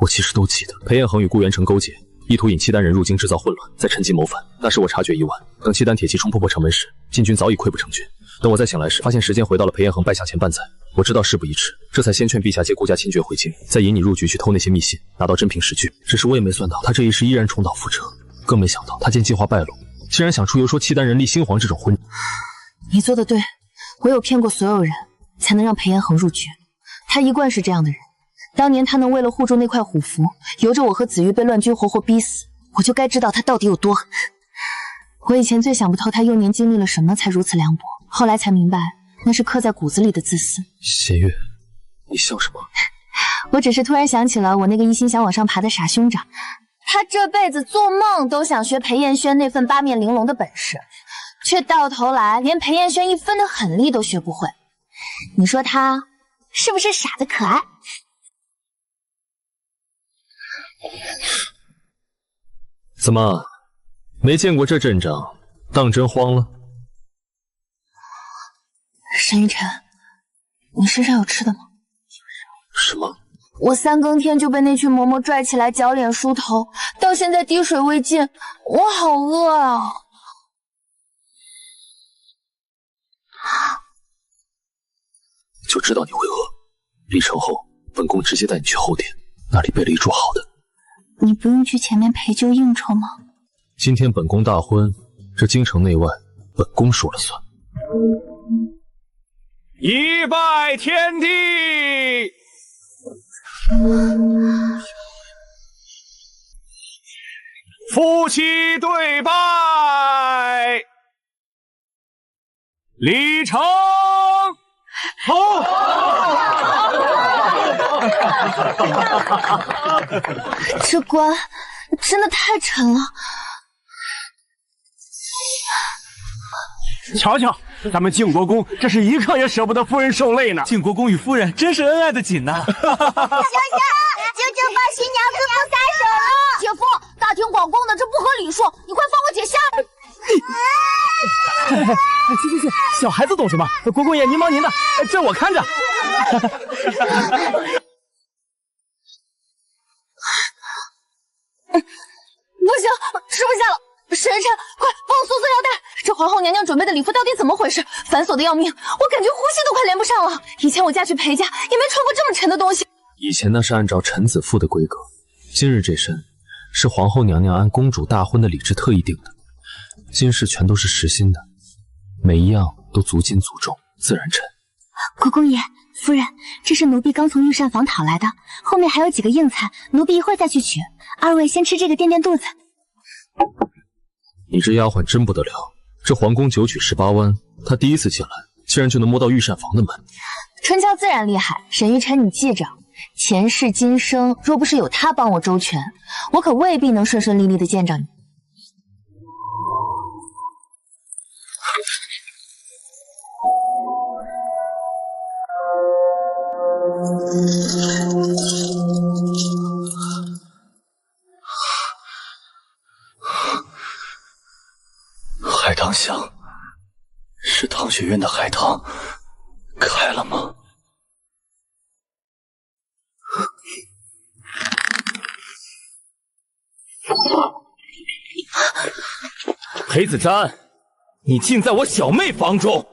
我其实都记得。裴彦恒与顾元成勾结，意图引契丹人入京制造混乱，在趁机谋反。那时我察觉已晚，等契丹铁骑冲破城门时，晋军早已溃不成军。等我再醒来时，发现时间回到了裴彦恒拜相前半载。我知道事不宜迟，这才先劝陛下接顾家亲眷回京，再引你入局去偷那些密信，拿到真凭实据。只是我也没算到他这一世依然重蹈覆辙，更没想到他见计划败露，竟然想出游说契丹人立新皇这种婚。你做的对，唯有骗过所有人，才能让裴彦恒入局。他一贯是这样的人。当年他能为了护住那块虎符，由着我和紫玉被乱军活活逼死，我就该知道他到底有多狠。我以前最想不透他幼年经历了什么才如此凉薄，后来才明白，那是刻在骨子里的自私。弦月，你笑什么？我只是突然想起了我那个一心想往上爬的傻兄长，他这辈子做梦都想学裴彦轩那份八面玲珑的本事，却到头来连裴彦轩一分的狠力都学不会。你说他是不是傻的可爱？怎么，没见过这阵仗，当真慌了？沈玉晨，你身上有吃的吗？什么？我3更天就被那群嬷嬷拽起来绞脸梳头，到现在滴水未进，我好饿啊！就知道你会饿。离城后，本宫直接带你去后殿，那里备了一桌好的。你不用去前面陪酒应酬吗？今天本宫大婚，这京城内外，本宫说了算。一拜天地，夫妻对拜，礼成。这棺真的太沉了。瞧瞧，咱们靖国公这是一刻也舍不得夫人受累呢。靖国公与夫人真是恩爱的紧呐！求求帮新娘子不撒手了！姐夫，大庭广众的，这不合礼数，你快放我姐下。行，小孩子懂什么？国公爷，您忙您的，这我看着。不行，吃不下了。沈晨，快帮我松松腰带！这皇后娘娘准备的礼服到底怎么回事？繁琐的要命，我感觉呼吸都快连不上了。以前我嫁去裴家也没穿过这么沉的东西。以前那是按照臣子妇的规格，今日这身是皇后娘娘按公主大婚的礼制特意定的。今世全都是实心的，每一样都足金足重，自然沉。国公爷，夫人，这是奴婢刚从御膳房讨来的，后面还有几个硬菜，奴婢一会儿再去取。二位先吃这个垫垫肚子。你这丫鬟真不得了，这皇宫9曲18弯，她第一次进来，竟然就能摸到御膳房的门。春娇自然厉害，沈玉琛你记着，前世今生若不是有她帮我周全，我可未必能顺顺利利的见着你。海棠香，是唐学院的海棠开了吗？裴子瞻，你竟在我小妹房中！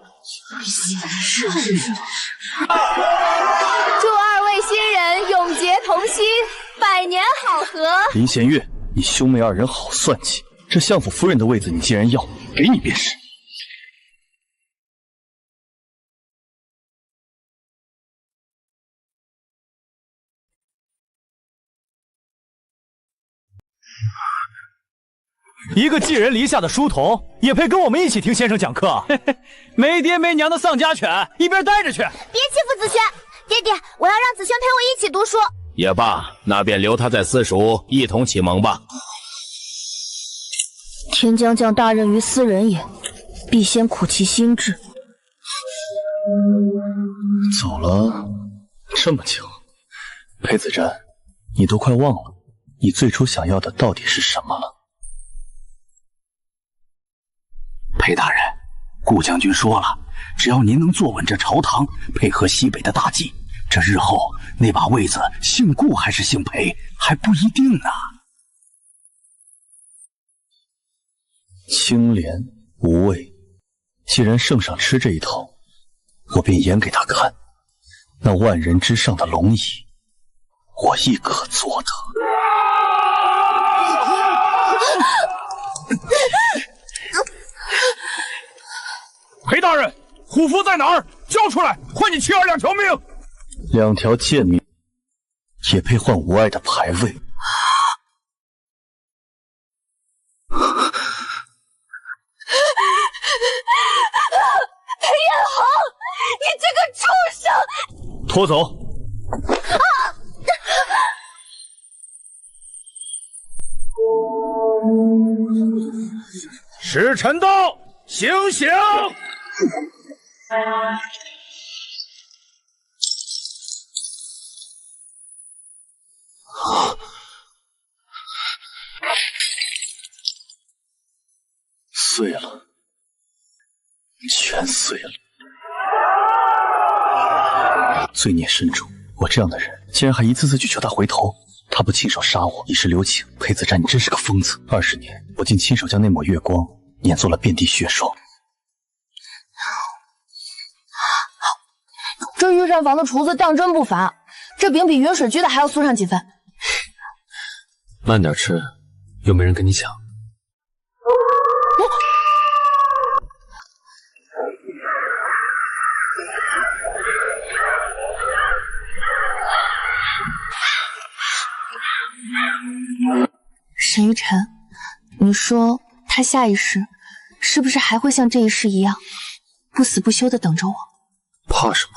祝二位新人永结同心，百年好合。林弦月，你兄妹二人好算计，这相府夫人的位子你既然要，给你便是。一个寄人篱下的书童，也配跟我们一起听先生讲课？没爹没娘的丧家犬，一边待着去！别欺负子轩，爹爹，我要让子轩陪我一起读书。也罢，那便留他在私塾一同启蒙吧。天将降大任于斯人也，必先苦其心志。走了这么久，裴子瞻，你都快忘了你最初想要的到底是什么了？裴大人，顾将军说了，只要您能坐稳这朝堂，配合西北的大计，这日后那把位子姓顾还是姓裴还不一定呢。清廉无畏，既然圣上吃这一套，我便演给他看。那万人之上的龙椅，我亦可做得。裴大人，虎符在哪儿？交出来，换你妻儿2条命。2条贱命，也配换无爱的牌位？裴彦恒，你这个畜生！拖走。时辰到，醒醒！碎了，全碎了。罪孽深重，我这样的人竟然还一次次去求他回头，他不亲手杀我，以示留情。裴子瞻，你真是个疯子！20年，我竟亲手将那抹月光碾作了遍地血霜。这御膳房的厨子当真不凡，这饼比云水居的还要酥上几分。慢点吃，又没人跟你抢。沈玉晨，你说他下一世是不是还会像这一世一样不死不休的等着我？怕什么？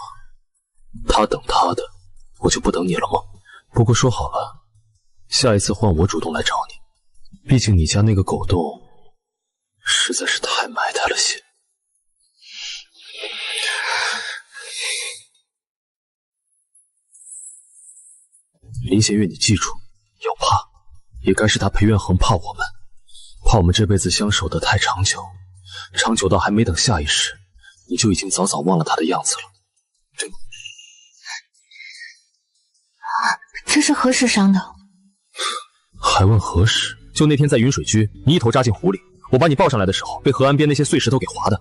他等他的，我就不等你了吗？不过说好了，下一次换我主动来找你，毕竟你家那个狗洞实在是太埋汰了些。林弦月，你记住，要怕，也该是他裴元恒怕我们，怕我们这辈子相守得太长久，长久到还没等下一世，你就已经早早忘了他的样子了。这是何时伤的？还问何时？就那天在云水居，你一头扎进湖里，我把你抱上来的时候，被河岸边那些碎石头给划的，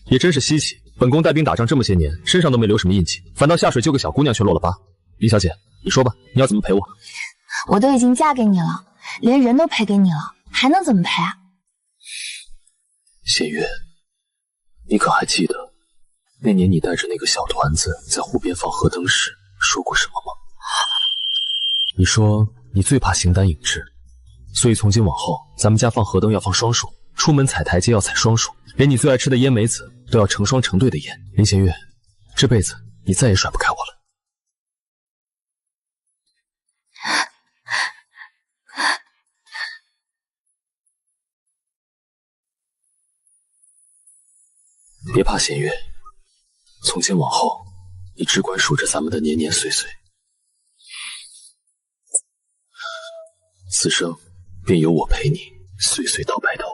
也真是稀奇。本宫带兵打仗这么些年，身上都没留什么印记，反倒下水救个小姑娘却落了疤。李小姐，你说吧，你要怎么陪我？我都已经嫁给你了，连人都赔给你了，还能怎么赔啊？弦月，你可还记得那年你带着那个小团子在湖边放河灯时说过什么吗？你说你最怕形单影只，所以从今往后，咱们家放河灯要放双数，出门踩台阶要踩双数，连你最爱吃的烟梅子都要成双成对的烟。林弦月，这辈子你再也甩不开我了。别怕，弦月，从今往后，你只管数着咱们的年年岁岁。此生便由我陪你岁岁到白头。